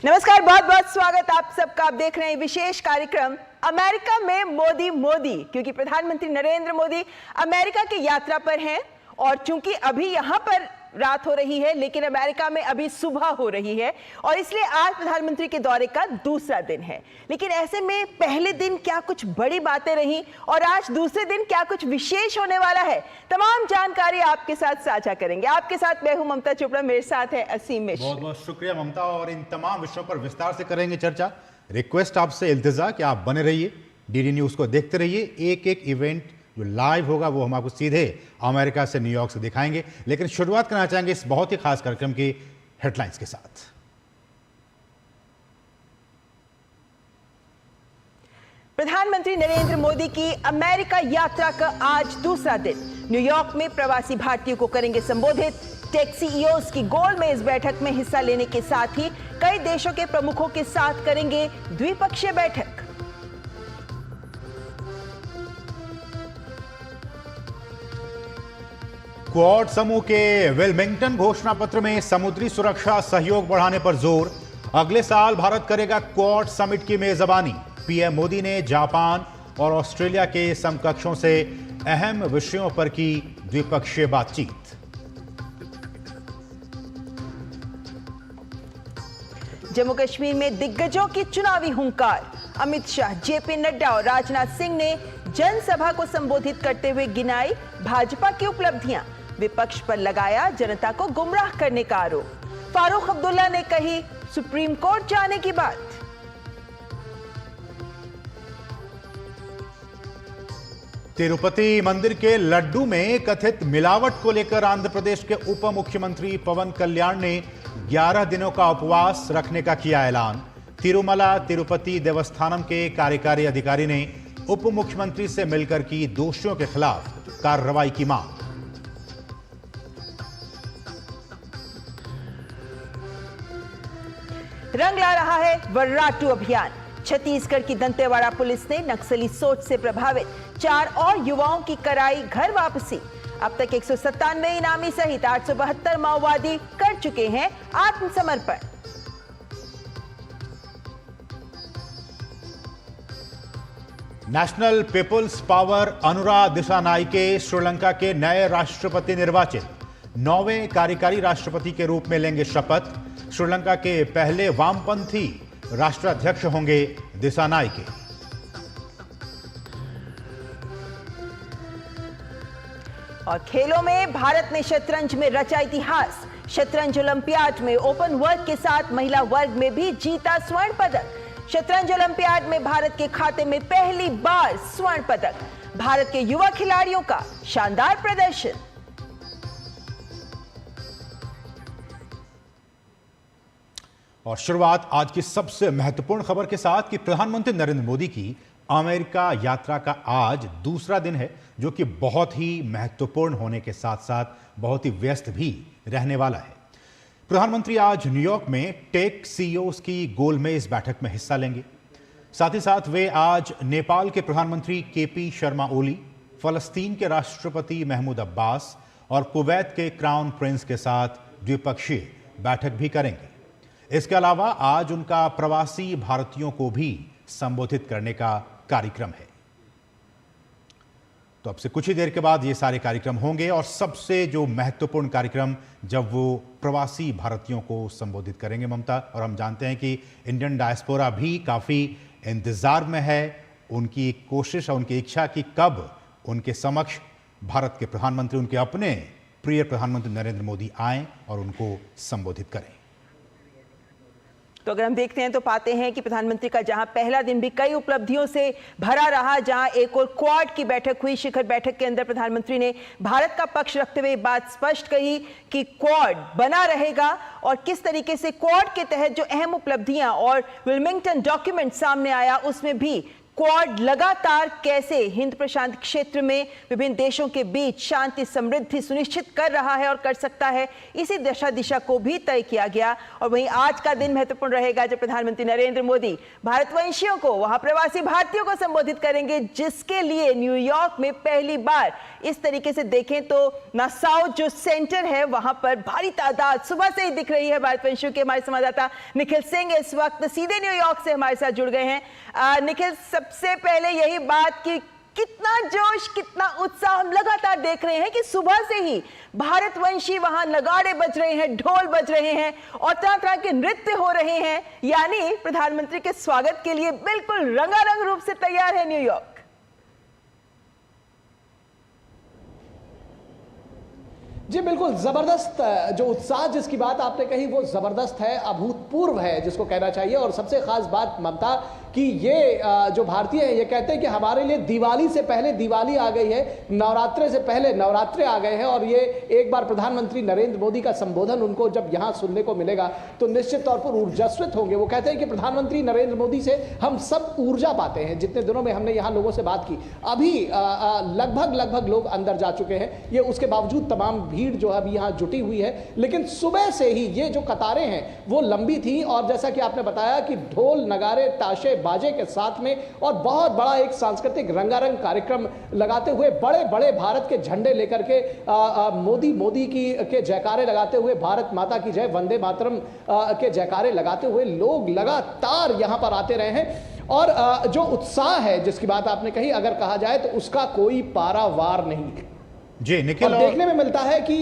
नमस्कार, बहुत बहुत स्वागत आप सबका। आप देख रहे हैं विशेष कार्यक्रम अमेरिका में मोदी मोदी, क्योंकि प्रधानमंत्री नरेंद्र मोदी अमेरिका की यात्रा पर हैं और चूंकि अभी यहां पर रात हो रही है लेकिन अमेरिका में अभी सुबह हो रही है और इसलिए आज प्रधानमंत्री के दौरे का दूसरा दिन है। लेकिन ऐसे में पहले दिन क्या कुछ बड़ी बातें रही और आज दूसरे दिन क्या कुछ विशेष होने वाला है, तमाम जानकारी आपके साथ साझा करेंगे। आपके साथ मैं हूं ममता चोपड़ा, मेरे साथ है असीम मिश्र। बहुत बहुत शुक्रिया ममता, और इन तमाम विषयों पर विस्तार से करेंगे चर्चा। रिक्वेस्ट आपसे इल्तिजा कि आप बने रहिए, डीडी न्यूज को देखते रहिए। एक एक इवेंट जो लाइव होगा वो हम आपको सीधे अमेरिका से, न्यूयॉर्क से दिखाएंगे। लेकिन शुरुआत करना चाहेंगे इस बहुत ही खास कार्यक्रम की हेडलाइंस के साथ। प्रधानमंत्री नरेंद्र मोदी की अमेरिका यात्रा का आज दूसरा दिन। न्यूयॉर्क में प्रवासी भारतीयों को करेंगे संबोधित। टेक सीईओज की गोलमेज बैठक में हिस्सा लेने के साथ ही कई देशों के प्रमुखों के साथ करेंगे द्विपक्षीय बैठक। क्वाड समूह के वेलमिंगटन घोषणा पत्र में समुद्री सुरक्षा सहयोग बढ़ाने पर जोर। अगले साल भारत करेगा क्वाड समिट की मेजबानी। पीएम मोदी ने जापान और ऑस्ट्रेलिया के समकक्षों से अहम विषयों पर की द्विपक्षीय बातचीत। जम्मू कश्मीर में दिग्गजों की चुनावी हुंकार। अमित शाह, जेपी नड्डा और राजनाथ सिंह ने जनसभा को संबोधित करते हुए गिनाई भाजपा की उपलब्धियां। विपक्ष पर लगाया जनता को गुमराह करने का आरोप। फारूक अब्दुल्ला ने कही सुप्रीम कोर्ट जाने की बात। तिरुपति मंदिर के लड्डू में कथित मिलावट को लेकर आंध्र प्रदेश के उप मुख्यमंत्री पवन कल्याण ने 11 दिनों का उपवास रखने का किया ऐलान। तिरुमला तिरुपति देवस्थानम के कार्यकारी अधिकारी ने उप मुख्यमंत्री से मिलकर की दोषियों के खिलाफ कार्रवाई की मांग। रंग ला रहा है वर्राटू अभियान। छत्तीसगढ़ की दंतेवाड़ा पुलिस ने नक्सली सोच से प्रभावित 4 और युवाओं की कराई घर वापसी। अब तक 197 इनामी सहित 872 माओवादी कर चुके हैं आत्मसमर्पण। National people's power Anura Dissanayake Sri Lanka के नए राष्ट्रपति निर्वाचित। 9वें कार्यकारी राष्ट्रपति के रूप में लेंगे शपथ। श्रीलंका के पहले वामपंथी राष्ट्राध्यक्ष होंगे दिशानायके। और खेलों में भारत ने शतरंज में रचा इतिहास। शतरंज ओलंपियाड में ओपन वर्ग के साथ महिला वर्ग में भी जीता स्वर्ण पदक। शतरंज ओलंपियाड में भारत के खाते में पहली बार स्वर्ण पदक। भारत के युवा खिलाड़ियों का शानदार प्रदर्शन। और शुरुआत आज की सबसे महत्वपूर्ण खबर के साथ कि प्रधानमंत्री नरेंद्र मोदी की अमेरिका यात्रा का आज दूसरा दिन है, जो कि बहुत ही महत्वपूर्ण होने के साथ साथ बहुत ही व्यस्त भी रहने वाला है। प्रधानमंत्री आज न्यूयॉर्क में टेक सीईओज की गोलमेज बैठक में हिस्सा लेंगे। साथ ही साथ वे आज नेपाल के प्रधानमंत्री केपी शर्मा ओली, फलस्तीन के राष्ट्रपति महमूद अब्बास और कुवैत के क्राउन प्रिंस के साथ द्विपक्षीय बैठक भी करेंगे। इसके अलावा आज उनका प्रवासी भारतीयों को भी संबोधित करने का कार्यक्रम है। तो अब से कुछ ही देर के बाद ये सारे कार्यक्रम होंगे और सबसे जो महत्वपूर्ण कार्यक्रम जब वो प्रवासी भारतीयों को संबोधित करेंगे ममता, और हम जानते हैं कि इंडियन डायस्पोरा भी काफ़ी इंतज़ार में है। उनकी कोशिश और उनकी इच्छा कि कब उनके समक्ष भारत के प्रधानमंत्री, उनके अपने प्रिय प्रधानमंत्री नरेंद्र मोदी आएँ और उनको संबोधित करें। तो अगर हम देखते हैं तो पाते हैं कि प्रधानमंत्री का जहां पहला दिन भी कई उपलब्धियों से भरा रहा, जहां एक और क्वाड की बैठक हुई, शिखर बैठक के अंदर प्रधानमंत्री ने भारत का पक्ष रखते हुए बात स्पष्ट कही कि क्वाड बना रहेगा और किस तरीके से क्वाड के तहत जो अहम उपलब्धियां और विल्मिंगटन डॉक्यूमेंट सामने आया उसमें भी क्वाड लगातार कैसे हिंद प्रशांत क्षेत्र में विभिन्न देशों के बीच शांति समृद्धि सुनिश्चित कर रहा है और कर सकता है, इसी दिशा को भी तय किया गया। और वहीं आज का दिन महत्वपूर्ण रहेगा जब प्रधानमंत्री नरेंद्र मोदी भारतवंशियों को, वहां प्रवासी भारतीयों को संबोधित करेंगे, जिसके लिए न्यूयॉर्क में पहली बार इस तरीके से देखें तो नासाउ जो सेंटर है वहां पर भारी तादाद सुबह से ही दिख रही है भारतवंशियों के। हमारे संवाददाता निखिल सिंह इस वक्त सीधे न्यूयॉर्क से हमारे साथ जुड़ गए हैं। निखिल, सबसे पहले यही बात कि कितना जोश, कितना उत्साह हम लगातार देख रहे हैं कि सुबह से ही भारतवंशी वहां नगाड़े बज रहे हैं, ढोल बज रहे हैं और तरह तरह के नृत्य हो रहे हैं, यानी प्रधानमंत्री के स्वागत के लिए बिल्कुल रंगारंग रूप से तैयार है न्यूयॉर्क। जी बिल्कुल, जबरदस्त जो उत्साह जिसकी बात आपने कही वो जबरदस्त है, अभूतपूर्व है जिसको कहना चाहिए। और सबसे खास बात ममता कि ये जो भारतीय है ये कहते हैं कि हमारे लिए दिवाली से पहले दिवाली आ गई है, नवरात्रे से पहले नवरात्रे आ गए हैं। और ये एक बार प्रधानमंत्री नरेंद्र मोदी का संबोधन उनको जब यहाँ सुनने को मिलेगा तो निश्चित तौर पर ऊर्जास्वित होंगे। वो कहते हैं कि प्रधानमंत्री नरेंद्र मोदी से हम सब ऊर्जा पाते हैं। जितने दिनों में हमने यहाँ लोगों से बात की, अभी लगभग लोग अंदर जा चुके हैं। ये उसके बावजूद तमाम भीड़ जो अभी यहाँ जुटी हुई है, लेकिन सुबह से ही ये जो कतारें हैं वो लंबी थी। और जैसा कि आपने बताया कि ढोल नगारे ताशे बाजे के साथ में और बहुत बड़ा एक सांस्कृतिक रंगारंग कार्यक्रम लगाते हुए, बड़े बड़े भारत के झंडे लेकर के मोदी के जयकारे लगाते हुए, भारत माता की जय, वंदे मातरम के जयकारे लगाते हुए लोग लगातार यहां पर आते रहे हैं। और जो उत्साह है जिसकी बात आपने कही, अगर कहा जाए तो उसका कोई पारावार नहीं है जी निखिल। और देखने में मिलता है कि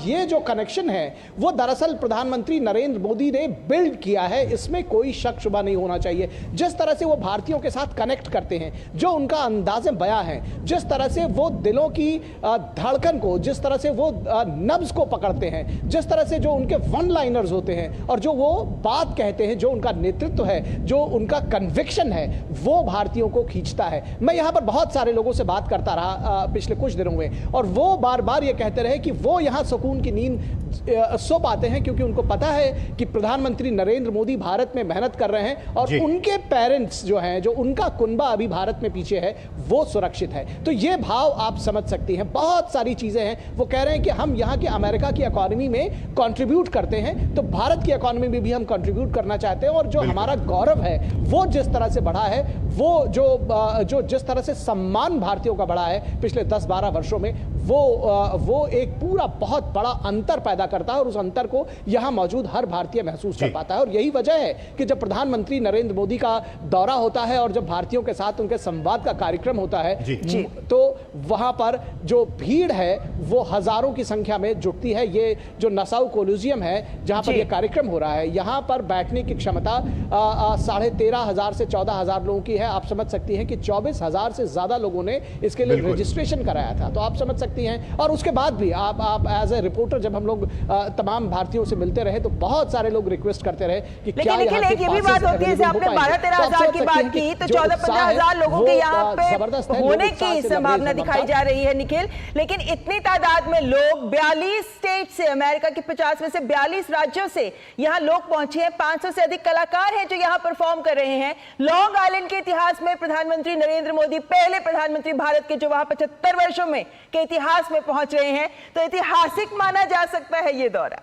ये जो कनेक्शन है वो दरअसल प्रधानमंत्री नरेंद्र मोदी ने बिल्ड किया है, इसमें कोई शक शुबा नहीं होना चाहिए। जिस तरह से वो भारतीयों के साथ कनेक्ट करते हैं, जो उनका अंदाज़े बयां है, जिस तरह से वो दिलों की धड़कन को, जिस तरह से वो नब्ज को पकड़ते हैं, जिस तरह से जो उनके वन लाइनर्स होते हैं और जो वो बात कहते हैं, जो उनका नेतृत्व है, जो उनका कन्विक्शन है, वो भारतीयों को खींचता है। मैं यहाँ पर बहुत सारे लोगों से बात करता रहा पिछले कुछ दिनों में, और वो बार बार ये कहते रहे कि वो यहां सुकून की नींद सो पाते हैं क्योंकि उनको पता है कि प्रधानमंत्री नरेंद्र मोदी भारत में मेहनत कर रहे हैं और उनके पेरेंट्स जो हैं, जो उनका कुनबा अभी भारत में पीछे है, वो सुरक्षित है। तो ये भाव आप समझ सकती हैं। बहुत सारी चीजें हैं। वो कह रहे हैं कि हम यहाँ के अमेरिका की इकोनॉमी में कंट्रीब्यूट करते हैं, तो भारत की इकोनॉमी में भी हम कंट्रीब्यूट करना चाहते हैं। और जो हमारा गौरव है वो जिस तरह से बढ़ा है, वो जो जिस तरह से सम्मान भारतीयों का बढ़ा है पिछले 10-12 वर्षों में, वो एक पूरा बहुत बड़ा अंतर पैदा करता है और उस अंतर को यहां मौजूद हर भारतीय महसूस कर पाता है। और यही वजह है कि जब प्रधानमंत्री नरेंद्र मोदी का दौरा होता है और जब भारतीयों के साथ उनके संवाद का कार्यक्रम होता है तो वहां पर जो भीड़ है वो हजारों की संख्या में जुटती है। ये जो नासाउ कोलोजियम है जहां पर यह कार्यक्रम हो रहा है, यहां पर बैठने की क्षमता 13,500 से 14,000 लोगों की है। आप समझ सकती हैं कि 24,000 से ज्यादा लोगों ने इसके लिए रजिस्ट्रेशन कराया था। तो आप समझ सकती हैं। और उसके बाद भी आप एज ए रिपोर्टर जब हम लोग तमाम भारतीयों से मिलते रहे तो बहुत सारे लोग रिक्वेस्ट करते रहे कि क्या लेकिन एक ये भी बात होती है, आपने 12-13 हजार की बात की, तो 14-15 हजार लोगों के यहाँ पे होने की संभावना दिखाई जा रही है निखिल। लेकिन इतनी तादाद में लोग 42 स्टेट से, अमेरिका के 50 में से 42 राज्यों से यहाँ लोग पहुंचे हैं। 500 से अधिक कलाकार हैं जो यहाँ परफॉर्म कर रहे हैं। लॉन्ग आइलैंड के इतिहास में प्रधानमंत्री नरेंद्र मोदी पहले प्रधानमंत्री भारत के जो वहां 75 वर्षों में के इतिहास में पहुंच रहे हैं, तो ऐतिहासिक माना जा सकता है ये दौरा।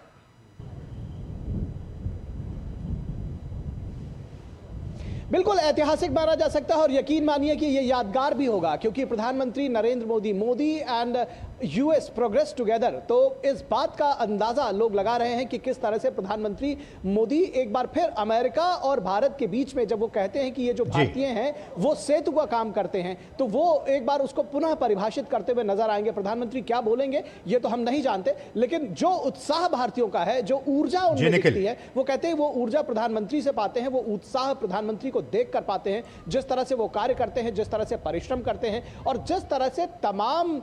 बिल्कुल ऐतिहासिक माना जा सकता है और यकीन मानिए कि ये यादगार भी होगा क्योंकि प्रधानमंत्री Narendra Modi and US progress together. तो इस बात का अंदाजा लोग लगा रहे हैं कि किस तरह से प्रधानमंत्री मोदी एक बार फिर अमेरिका और भारत के बीच में जब वो कहते हैं कि ये जो भारतीय हैं वो सेतु का काम करते हैं, तो वो एक बार उसको पुनः परिभाषित करते हुए नजर आएंगे। प्रधानमंत्री क्या बोलेंगे ये तो हम नहीं जानते, लेकिन जो उत्साह भारतीयों का है, जो ऊर्जा उनमें दिखती है, वो कहते हैं वो ऊर्जा प्रधानमंत्री से पाते हैं, वो उत्साह प्रधानमंत्री को देख कर पाते हैं। जिस तरह से वो कार्य करते हैं, जिस तरह से परिश्रम करते हैं और जिस तरह से तमाम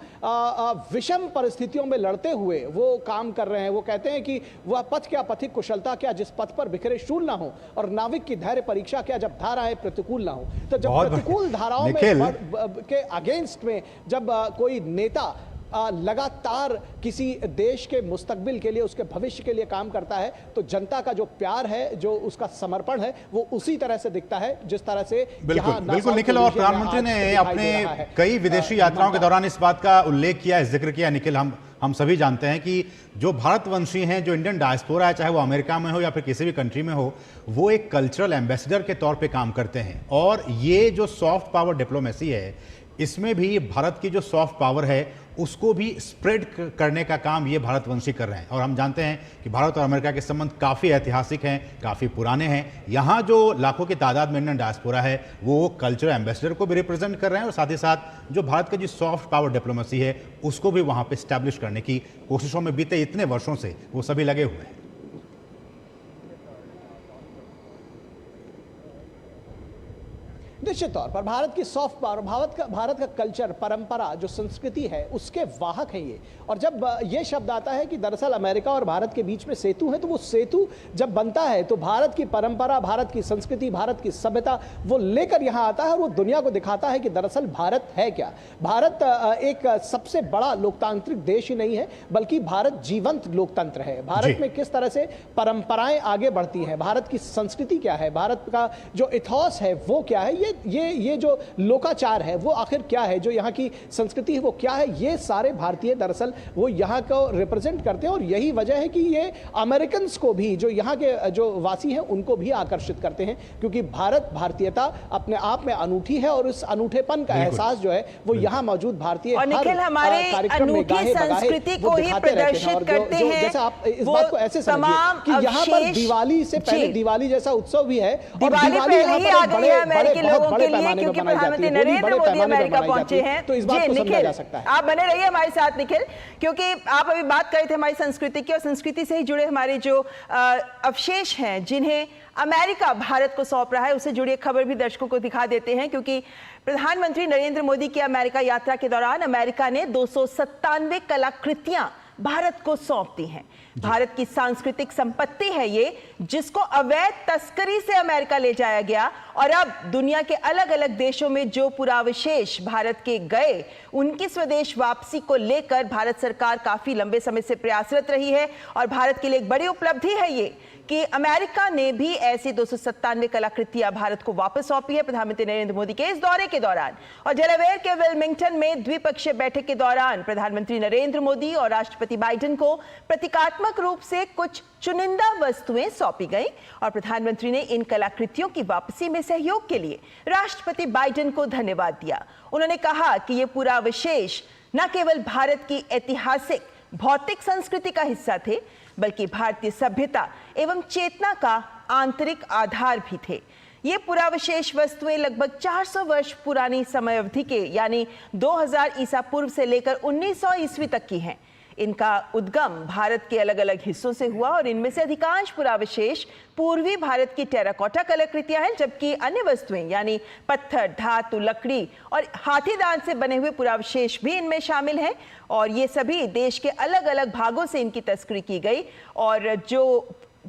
विषम परिस्थितियों में लड़ते हुए वो काम कर रहे हैं। वो कहते हैं कि वह पथ क्या, पथिक कुशलता क्या, जिस पथ पर बिखरे शूल ना हो, और नाविक की धैर्य परीक्षा क्या, जब धाराएं प्रतिकूल ना हो। तो जब प्रतिकूल धाराओं में के अगेंस्ट में जब कोई नेता लगातार किसी देश के मुस्तकबिल के लिए, उसके भविष्य के लिए काम करता है, तो जनता का जो प्यार है, जो उसका समर्पण है, वो उसी तरह से दिखता है जिस तरह से बिल्कुल निखिल। और प्रधानमंत्री ने अपने कई विदेशी यात्राओं के दौरान इस बात का उल्लेख किया, जिक्र किया निखिल। हम सभी जानते हैं कि जो भारतवंशी हैं, जो इंडियन डायस्पोरा है, चाहे वो अमेरिका में हो या फिर किसी भी कंट्री में हो, वो एक कल्चरल एम्बेसडर के तौर पे काम करते हैं। और ये जो सॉफ्ट पावर डिप्लोमेसी है, इसमें भी भारत की जो सॉफ्ट पावर है उसको भी स्प्रेड करने का काम ये भारतवंशी कर रहे हैं। और हम जानते हैं कि भारत और अमेरिका के संबंध काफ़ी ऐतिहासिक हैं, काफ़ी पुराने हैं। यहाँ जो लाखों की तादाद में इंडियन डायस्पोरा है, वो कल्चरल एम्बेसडर को भी रिप्रेजेंट कर रहे हैं और साथ ही साथ जो भारत की जो सॉफ्ट पावर डिप्लोमेसी है उसको भी वहाँ पे स्टैब्लिश करने की कोशिशों में बीते इतने वर्षों से वो सभी लगे हुए हैं। निश्चित तौर पर भारत की सॉफ्ट पावर, भारत का कल्चर, परंपरा, जो संस्कृति है, उसके वाहक हैं ये। और जब ये शब्द आता है कि दरअसल अमेरिका और भारत के बीच में सेतु है, तो वो सेतु जब बनता है तो भारत की परंपरा, भारत की संस्कृति, भारत की सभ्यता वो लेकर यहाँ आता है और वो दुनिया को दिखाता है कि दरअसल भारत है क्या। भारत एक सबसे बड़ा लोकतांत्रिक देश ही नहीं है, बल्कि भारत जीवंत लोकतंत्र है। भारत में किस तरह से परंपराएं आगे बढ़ती हैं, भारत की संस्कृति क्या है, भारत का जो इथॉस है वो क्या है, ये जो लोकाचार है वो आखिर क्या है, जो यहाँ की संस्कृति है वो क्या है, ये सारे भारतीय दरअसल वो यहाँ को रिप्रेजेंट करते हैं। और यही वजह है कि ये अमेरिकन्स को भी, जो यहाँ के जो वासी हैं, उनको भी आकर्षित करते हैं, क्योंकि भारतीयता अपने आप में अनूठी है और उस अनूठेपन का एहसास जो है वो यहाँ मौजूद भारतीय हमारे अनूठी संस्कृति को ही प्रदर्शित करते हैं। जैसे आप इस बात को ऐसे समझिए कि यहाँ पर दिवाली से पहले दिवाली जैसा उत्सव भी है, और दिवाली यहाँ पर के लिए, क्योंकि प्रधानमंत्री नरेंद्र मोदी अमेरिका पहुंचे हैं। तो इस बात को समझा जा सकता है। आप बने रहिए हमारे साथ निखिल, क्योंकि आप अभी बात कर रहे थे हमारी संस्कृति की, और संस्कृति से ही जुड़े हमारे जो अवशेष हैं जिन्हें अमेरिका भारत को सौंप रहा है, उससे जुड़ी एक खबर भी दर्शकों को दिखा देते हैं। क्योंकि प्रधानमंत्री नरेंद्र मोदी की अमेरिका यात्रा के दौरान अमेरिका ने 297 कलाकृतियां भारत को सौंप दी हैं। भारत की सांस्कृतिक संपत्ति है ये, जिसको अवैध तस्करी से अमेरिका ले जाया गया, और अब दुनिया के अलग अलग देशों में जो पुरावशेष भारत के गए, उनकी स्वदेश वापसी को लेकर भारत सरकार काफी लंबे समय से प्रयासरत रही है। और भारत के लिए एक बड़ी उपलब्धि है ये कि अमेरिका ने भी ऐसी 297 कलाकृतियां भारत को वापस सौंपी है प्रधानमंत्री नरेंद्र मोदी के इस दौरे के दौरान। और डेलावेयर के विल्मिंगटन में द्विपक्षीय बैठक के दौरान प्रधानमंत्री नरेंद्र मोदी और राष्ट्रपति बाइडेन को प्रतीकात्मक रूप से कुछ चुनिंदा वस्तुएं सौंपी गई, और प्रधानमंत्री ने इन कलाकृतियों की वापसी में सहयोग के लिए राष्ट्रपति बाइडेन को धन्यवाद दिया। उन्होंने कहा कि ये पुरावशेष न केवल भारत की ऐतिहासिक भौतिक संस्कृति का हिस्सा थे, बल्कि भारतीय सभ्यता एवं चेतना का आंतरिक आधार भी थे। ये पुरावशेष वस्तुएं लगभग 400 वर्ष पुरानी समय अवधि के, यानी 2000 ईसा पूर्व से लेकर 1900 ईस्वी तक की हैं। इनका उद्गम भारत के अलग अलग हिस्सों से हुआ, और इनमें से अधिकांश पुरावशेष पूर्वी भारत की टेराकोटा कलाकृतियां हैं, जबकि अन्य वस्तुएं यानी पत्थर, धातु, लकड़ी और हाथी दांत से बने हुए पुरावशेष भी इनमें शामिल हैं। और ये सभी देश के अलग अलग भागों से इनकी तस्करी की गई, और जो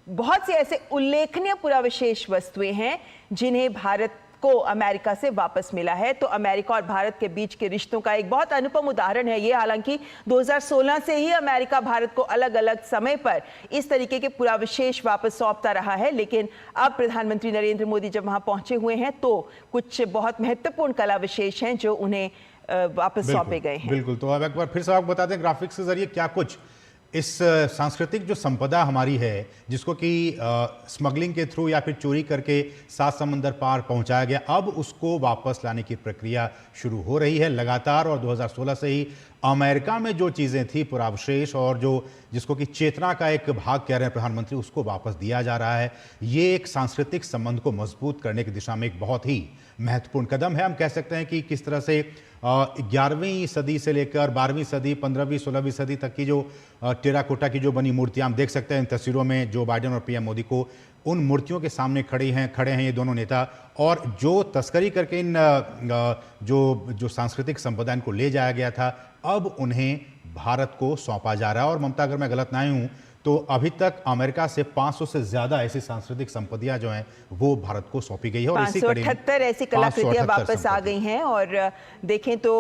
बहुत से ऐसे उल्लेखनीय पुरावशेष वस्तुएं हैं जिन्हें भारत को अमेरिका से वापस मिला है। तो अमेरिका और भारत के बीच के रिश्तों का एक बहुत अनुपम उदाहरण है ये। हालांकि 2016 से ही अमेरिका भारत को अलग अलग समय पर इस तरीके के पुरावशेष वापस सौंपता रहा है, लेकिन अब प्रधानमंत्री नरेंद्र मोदी जब वहां पहुंचे हुए हैं तो कुछ बहुत महत्वपूर्ण कलाविशेष हैं जो उन्हें वापस सौंपे गए हैं। बिल्कुल, तो अब एक बार फिर से आपको बता दें ग्राफिक्स के जरिए क्या कुछ इस सांस्कृतिक जो संपदा हमारी है, जिसको कि स्मगलिंग के थ्रू या फिर चोरी करके 7 समंदर पार पहुंचाया गया, अब उसको वापस लाने की प्रक्रिया शुरू हो रही है लगातार। और 2016 से ही अमेरिका में जो चीज़ें थी पुरावशेष और जो जिसको कि चेतना का एक भाग कह रहे हैं प्रधानमंत्री, उसको वापस दिया जा रहा है। ये एक सांस्कृतिक संबंध को मजबूत करने की दिशा में एक बहुत ही महत्वपूर्ण कदम है। हम कह सकते हैं कि किस तरह से 11वीं सदी से लेकर 12वीं सदी, 15वीं 16वीं सदी तक की जो टेराकोटा की जो बनी मूर्तियां हम देख सकते हैं इन तस्वीरों में, जो बाइडेन और पीएम मोदी को उन मूर्तियों के सामने खड़े हैं ये दोनों नेता। और जो तस्करी करके इन जो सांस्कृतिक संपदा इनको ले जाया गया था, अब उन्हें भारत को सौंपा जा रहा है। और ममता, अगर मैं गलत ना हूं तो अभी तक अमेरिका से 500 से ज्यादा ऐसी सांस्कृतिक संपत्तियां जो हैं वो भारत को सौंपी गई है और इसी कड़ी में 578 ऐसी कलाकृतियां वापस आ गई हैं। और देखें तो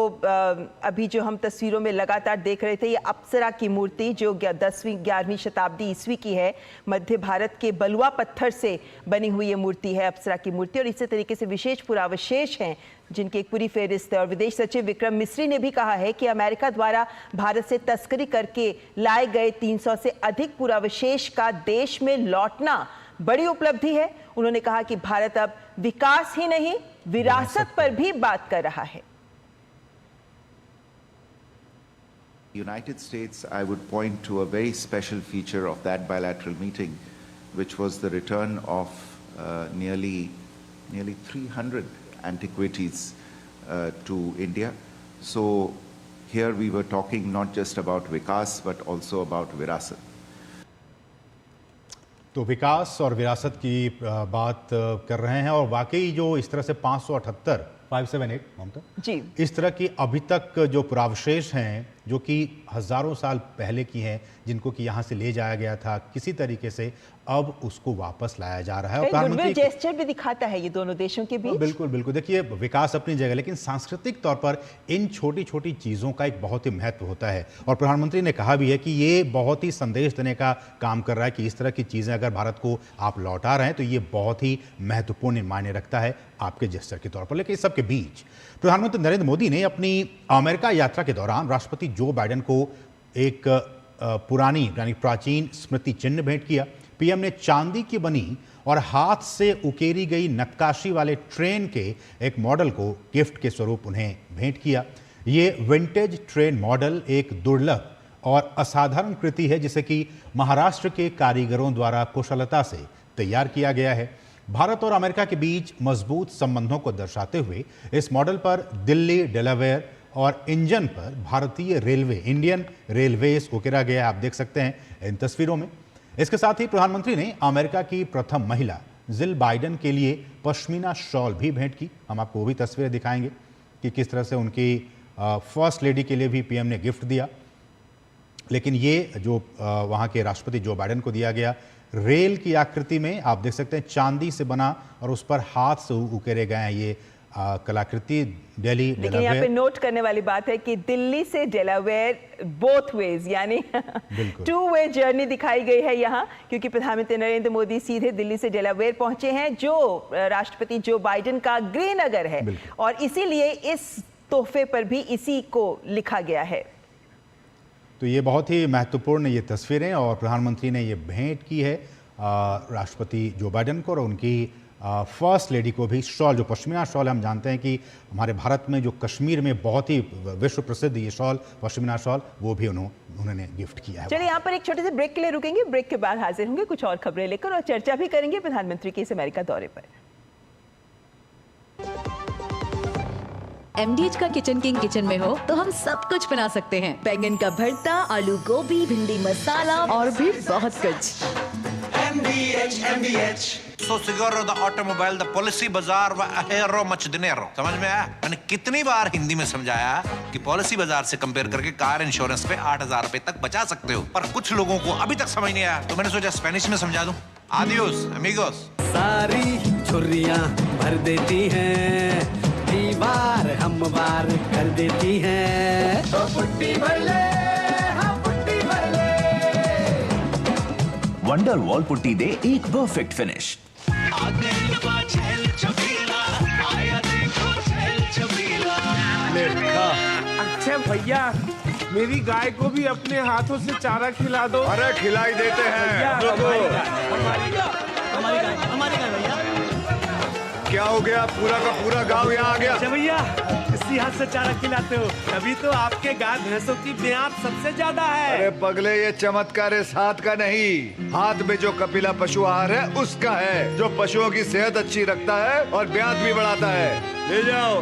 अभी जो हम तस्वीरों में लगातार देख रहे थे, ये अप्सरा की मूर्ति जो 10वीं 11वीं शताब्दी ईस्वी की है, मध्य भारत के बलुआ पत्थर से बनी हुई ये मूर्ति है, अप्सरा की मूर्ति। और इसी तरीके से विशेष पुरावशेष हैं जिनकी एक पूरी फेहरिस्त है। और विदेश सचिव विक्रम मिस्री ने भी कहा है कि अमेरिका द्वारा भारत से तस्करी करके लाए गए 300 से अधिक पुरावशेष का देश में लौटना बड़ी उपलब्धि है। उन्होंने कहा कि भारत अब विकास ही नहीं, विरासत पर भी बात कर रहा है। United States, I would point to a very special feature of that bilateral meeting, which was the return of nearly 300 antiquities to India. So here we were talking not just about vikas but also about virasat. तो विकास और विरासत की बात कर रहे हैं और वाकई जो इस तरह से 578 ममता जी, इस तरह की अभी तक जो पुरावशेष हैं जो कि हजारों साल पहले की हैं, जिनको कि यहाँ से ले जाया गया था, किसी तरीके से अब उसको वापस लाया जा रहा है। और प्रधानमंत्री जेस्चर भी दिखाता है ये दोनों देशों के बीच। बिल्कुल बिल्कुल, देखिए विकास अपनी जगह, लेकिन सांस्कृतिक तौर पर इन छोटी छोटी चीज़ों का एक बहुत ही महत्व होता है। और प्रधानमंत्री ने कहा भी है कि ये बहुत ही संदेश देने का काम कर रहा है कि इस तरह की चीज़ें अगर भारत को आप लौटा रहे हैं तो ये बहुत ही महत्वपूर्ण मायने रखता है आपके जेस्चर के तौर पर। लेकिन इस सबके बीच प्रधानमंत्री नरेंद्र मोदी ने अपनी अमेरिका यात्रा के दौरान राष्ट्रपति जो बाइडेन को एक पुरानी यानी प्राचीन स्मृति चिन्ह भेंट किया। पीएम ने चांदी की बनी और हाथ से उकेरी गई नक्काशी वाले ट्रेन के एक मॉडल को गिफ्ट के स्वरूप उन्हें भेंट किया। ये विंटेज ट्रेन मॉडल एक दुर्लभ और असाधारण कृति है जिसे कि महाराष्ट्र के कारीगरों द्वारा कुशलता से तैयार किया गया है। भारत और अमेरिका के बीच मजबूत संबंधों को दर्शाते हुए इस मॉडल पर दिल्ली, डेलावेयर और इंजन पर भारतीय रेलवे, इंडियन रेलवेज उकेरा गया, आप देख सकते हैं इन तस्वीरों में। इसके साथ ही प्रधानमंत्री ने अमेरिका की प्रथम महिला जिल बाइडेन के लिए पश्मीना शॉल भी भेंट की। हम आपको वो भी तस्वीरें दिखाएंगे कि किस तरह से उनकी फर्स्ट लेडी के लिए भी पीएम ने गिफ्ट दिया। लेकिन ये जो वहाँ के राष्ट्रपति जो बाइडेन को दिया गया रेल की आकृति में, आप देख सकते हैं चांदी से बना और उस पर हाथ से उकेरे गए हैं ये कलाकृति। दिल्ली, लेकिन यहाँ पे नोट करने वाली बात है कि दिल्ली से डेलावेयर बोथ वेज यानी 2-वे जर्नी दिखाई गई है यहाँ, क्योंकि प्रधानमंत्री नरेंद्र मोदी सीधे दिल्ली से डेलावेयर पहुंचे हैं जो राष्ट्रपति जो बाइडेन का गृहनगर है, और इसीलिए इस तोहफे पर भी इसी को लिखा गया है। तो ये बहुत ही महत्वपूर्ण ये तस्वीरें और प्रधानमंत्री ने ये भेंट की है राष्ट्रपति जो बाइडेन को और उनकी फर्स्ट लेडी को भी शॉल, जो पश्मीना शॉल है। हम जानते हैं कि हमारे भारत में जो कश्मीर में बहुत ही विश्व प्रसिद्ध ये शॉल, पश्मीना शॉल, वो भी उन्होंने गिफ्ट किया है। चलिए यहाँ पर एक छोटे से ब्रेक के लिए रुकेंगे, ब्रेक के बाद हाजिर होंगे कुछ और खबरें लेकर और चर्चा भी करेंगे प्रधानमंत्री के इस अमेरिका दौरे पर। MDH का किचन किंग किचन में हो तो हम सब कुछ बना सकते हैं। बैंगन का भरता, आलू गोभी, भिंडी मसाला और भी बहुत कुछ। MDH So Sigaro, the automobile, the policy bazaar व अहेरो मच दिनेरो, समझ में आया? मैंने कितनी बार हिंदी में समझाया कि पॉलिसी बाजार से कंपेयर करके कार इंश्योरेंस पे 8,000 रुपए तक बचा सकते हो, पर कुछ लोगों को अभी तक समझ नहीं आया, तो मैंने सोचा स्पेनिश में समझा दूं। Adios amigos. सारी छुर्रियां भर देती हैं, दीवार हमवार कर देती हैं, तो पुट्टी भर ले, हाँ पुट्टी भर ले। वंडर वॉल पुट्टी दे एक परफेक्ट फिनिश। अच्छा भैया, मेरी गाय को भी अपने हाथों से चारा खिला दो। अरे खिलाई देते हैं। हमारी गाय भैया। क्या हो गया, पूरा का पूरा गांव यहाँ आ गया? अच्छा भैया, इसी हाथ से चारा खिलाते हो, तभी तो आपके गाय भैंसों की ब्याज सबसे ज्यादा है। अरे पगले, ये चमत्कार इस हाथ का नहीं, हाथ में जो कपिला पशु आहार है उसका है, जो पशुओं की सेहत अच्छी रखता है और ब्याज भी बढ़ाता है। ले जाओ।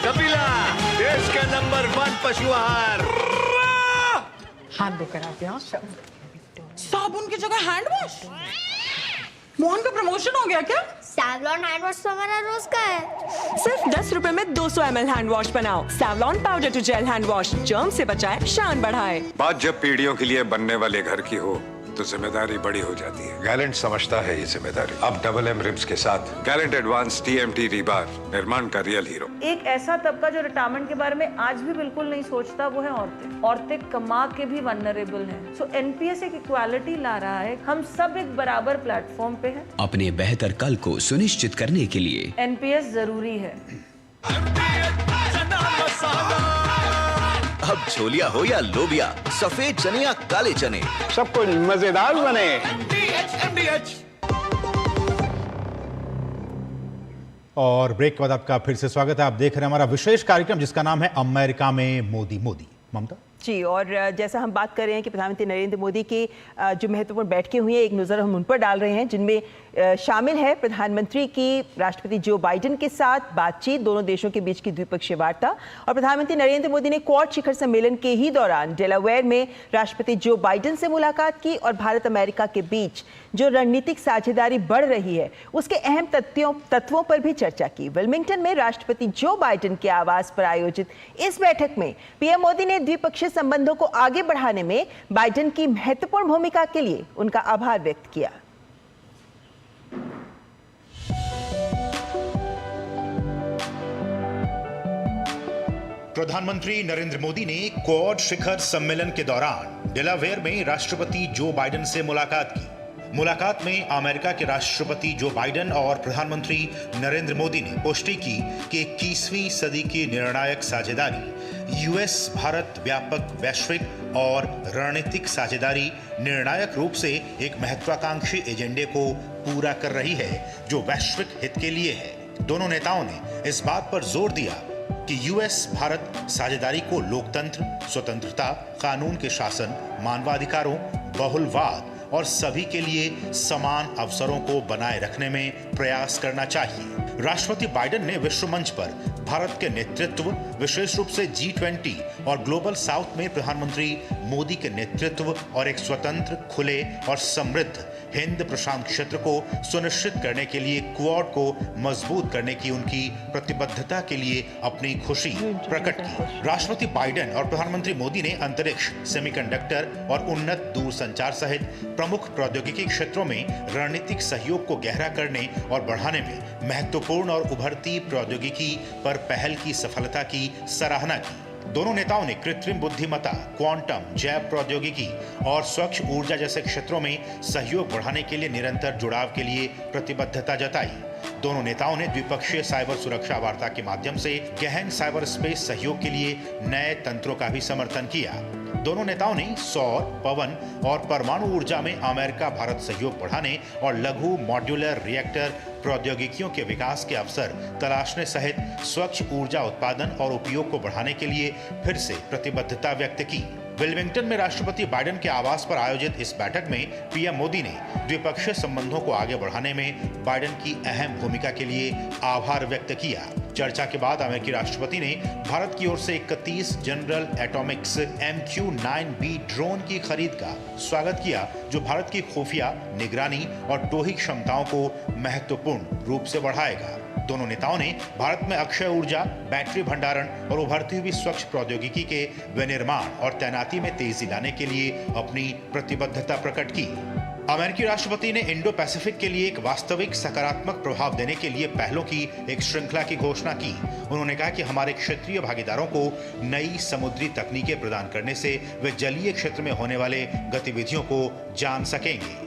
कपिला, देश का नंबर 1 पशु आहार। हाथ धोकर आते हैं। साबुन की जगह हैंड वॉश। मोहन का प्रमोशन हो गया क्या? सैवलॉन हैंड वॉश तो हमारा रोज का है। सिर्फ 10 रुपए में 200 ml हैंड वॉश बनाओ। Savlon powder to gel hand wash, germ से बचाए, शान बढ़ाए। बात जब पीढ़ियों के लिए बनने वाले घर की हो तो जिम्मेदारी बड़ी हो जाती है। गैलेंट समझता है ये जिम्मेदारी। अब डबल एम रिब्स के साथ गैलेंट एडवांस TMT रीबार, निर्माण का रियल हीरो। एक ऐसा तबका जो रिटायरमेंट के बारे में आज भी बिल्कुल नहीं सोचता, वो है औरतें। औरतें कमा के भी वल्नरेबल हैं। सो NPS एक इक्वालिटी ला रहा है। हम सब एक बराबर प्लेटफॉर्म पे हैं। अपने बेहतर कल को सुनिश्चित करने के लिए NPS जरूरी है। अब छोलिया हो या लोबिया, सफेद चने या काले चने, सब कुछ मजेदार बने। और ब्रेक के बाद आपका फिर से स्वागत है। आप देख रहे हैं हमारा विशेष कार्यक्रम जिसका नाम है अमेरिका में मोदी मोदी। ममता जी, और जैसा हम बात कर रहे हैं कि प्रधानमंत्री नरेंद्र मोदी की जो महत्वपूर्ण बैठकें हुई हैं, एक नज़र हम उन पर डाल रहे हैं, जिनमें शामिल है प्रधानमंत्री की राष्ट्रपति जो बाइडेन के साथ बातचीत, दोनों देशों के बीच की द्विपक्षीय वार्ता। और प्रधानमंत्री नरेंद्र मोदी ने क्वाड शिखर सम्मेलन के ही दौरान डेलावेयर में राष्ट्रपति जो बाइडेन से मुलाकात की और भारत अमेरिका के बीच जो रणनीतिक साझेदारी बढ़ रही है उसके अहम तत्वों पर भी चर्चा की। विल्मिंगटन में राष्ट्रपति जो बाइडेन के आवास पर आयोजित इस बैठक में पीएम मोदी ने द्विपक्षीय संबंधों को आगे बढ़ाने में बाइडेन की महत्वपूर्ण भूमिका के लिए उनका आभार व्यक्त किया। प्रधानमंत्री नरेंद्र मोदी ने क्वाड शिखर सम्मेलन के दौरान डेलावेयर में राष्ट्रपति जो बाइडेन से मुलाकात की। मुलाकात में अमेरिका के राष्ट्रपति जो बाइडेन और प्रधानमंत्री नरेंद्र मोदी ने पुष्टि की कि 21वीं सदी की निर्णायक साझेदारी यूएस भारत व्यापक वैश्विक और रणनीतिक साझेदारी निर्णायक रूप से एक महत्वाकांक्षी एजेंडे को पूरा कर रही है जो वैश्विक हित के लिए है। दोनों नेताओं ने इस बात पर जोर दिया कि यूएस भारत साझेदारी को लोकतंत्र, स्वतंत्रता, कानून के शासन, मानवाधिकारों, बहुलवाद और सभी के लिए समान अवसरों को बनाए रखने में प्रयास करना चाहिए। राष्ट्रपति बाइडेन ने विश्व मंच पर भारत के नेतृत्व, विशेष रूप से G20 और ग्लोबल साउथ में प्रधानमंत्री मोदी के नेतृत्व और एक स्वतंत्र, खुले और समृद्ध हिंद प्रशांत क्षेत्र को सुनिश्चित करने के लिए क्वाड को मजबूत करने की उनकी प्रतिबद्धता के लिए अपनी खुशी प्रकट की। राष्ट्रपति बाइडेन और प्रधानमंत्री मोदी ने अंतरिक्ष, सेमीकंडक्टर और उन्नत दूरसंचार सहित प्रमुख प्रौद्योगिकी क्षेत्रों में रणनीतिक सहयोग को गहरा करने और बढ़ाने में महत्वपूर्ण और उभरती प्रौद्योगिकी पर पहल की सफलता की सराहना की। दोनों नेताओं ने कृत्रिम बुद्धिमत्ता, क्वांटम, जैव प्रौद्योगिकी और स्वच्छ ऊर्जा जैसे क्षेत्रों में सहयोग बढ़ाने के लिए निरंतर जुड़ाव के लिए प्रतिबद्धता जताई। दोनों नेताओं ने द्विपक्षीय साइबर सुरक्षा वार्ता के माध्यम से गहन साइबर स्पेस सहयोग के लिए नए तंत्रों का भी समर्थन किया। दोनों नेताओं ने सौर, पवन और परमाणु ऊर्जा में अमेरिका भारत सहयोग बढ़ाने और लघु मॉड्यूलर रिएक्टर प्रौद्योगिकियों के विकास के अवसर तलाशने सहित स्वच्छ ऊर्जा उत्पादन और उपयोग को बढ़ाने के लिए फिर से प्रतिबद्धता व्यक्त की। विल्मिंगटन में राष्ट्रपति बाइडेन के आवास पर आयोजित इस बैठक में पीएम मोदी ने द्विपक्षीय संबंधों को आगे बढ़ाने में बाइडेन की अहम भूमिका के लिए आभार व्यक्त किया। चर्चा के बाद अमेरिकी राष्ट्रपति ने भारत की ओर से 31 जनरल एटॉमिक्स MQ-9B ड्रोन की खरीद का स्वागत किया, जो भारत की खुफिया, निगरानी और टोही क्षमताओं को महत्वपूर्ण रूप से बढ़ाएगा। दोनों नेताओं ने भारत में अक्षय ऊर्जा, बैटरी भंडारण और उभरती हुई स्वच्छ प्रौद्योगिकी के विनिर्माण और तैनाती में तेजी लाने के लिए अपनी प्रतिबद्धता प्रकट की। अमेरिकी राष्ट्रपति ने इंडो पैसिफिक के लिए एक वास्तविक सकारात्मक प्रभाव देने के लिए पहलों की एक श्रृंखला की घोषणा की। उन्होंने कहा कि हमारे क्षेत्रीय भागीदारों को नई समुद्री तकनीकें प्रदान करने से वे जलीय क्षेत्र में होने वाले गतिविधियों को जान सकेंगे।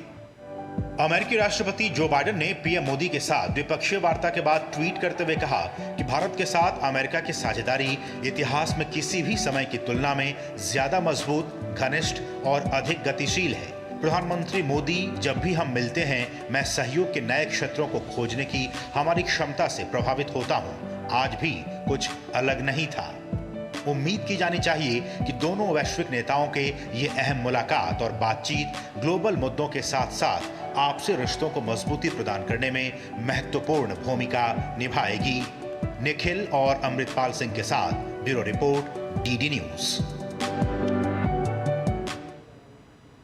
अमेरिकी राष्ट्रपति जो बाइडेन ने पीएम मोदी के साथ द्विपक्षीय वार्ता के बाद ट्वीट करते हुए कहा कि भारत के साथ अमेरिका की साझेदारी इतिहास में किसी भी समय की तुलना में ज्यादा मजबूत, घनिष्ठ और अधिक गतिशील है। प्रधानमंत्री मोदी, जब भी हम मिलते हैं मैं सहयोग के नए क्षेत्रों को खोजने की हमारी क्षमता से प्रभावित होता हूं। आज भी कुछ अलग नहीं था। उम्मीद की जानी चाहिए कि दोनों वैश्विक नेताओं के ये अहम मुलाकात और बातचीत ग्लोबल मुद्दों के साथ साथ आपसी रिश्तों को मजबूती प्रदान करने में महत्वपूर्ण भूमिका निभाएगी। निखिल और अमृतपाल सिंह के साथ ब्यूरो रिपोर्ट, DD न्यूज।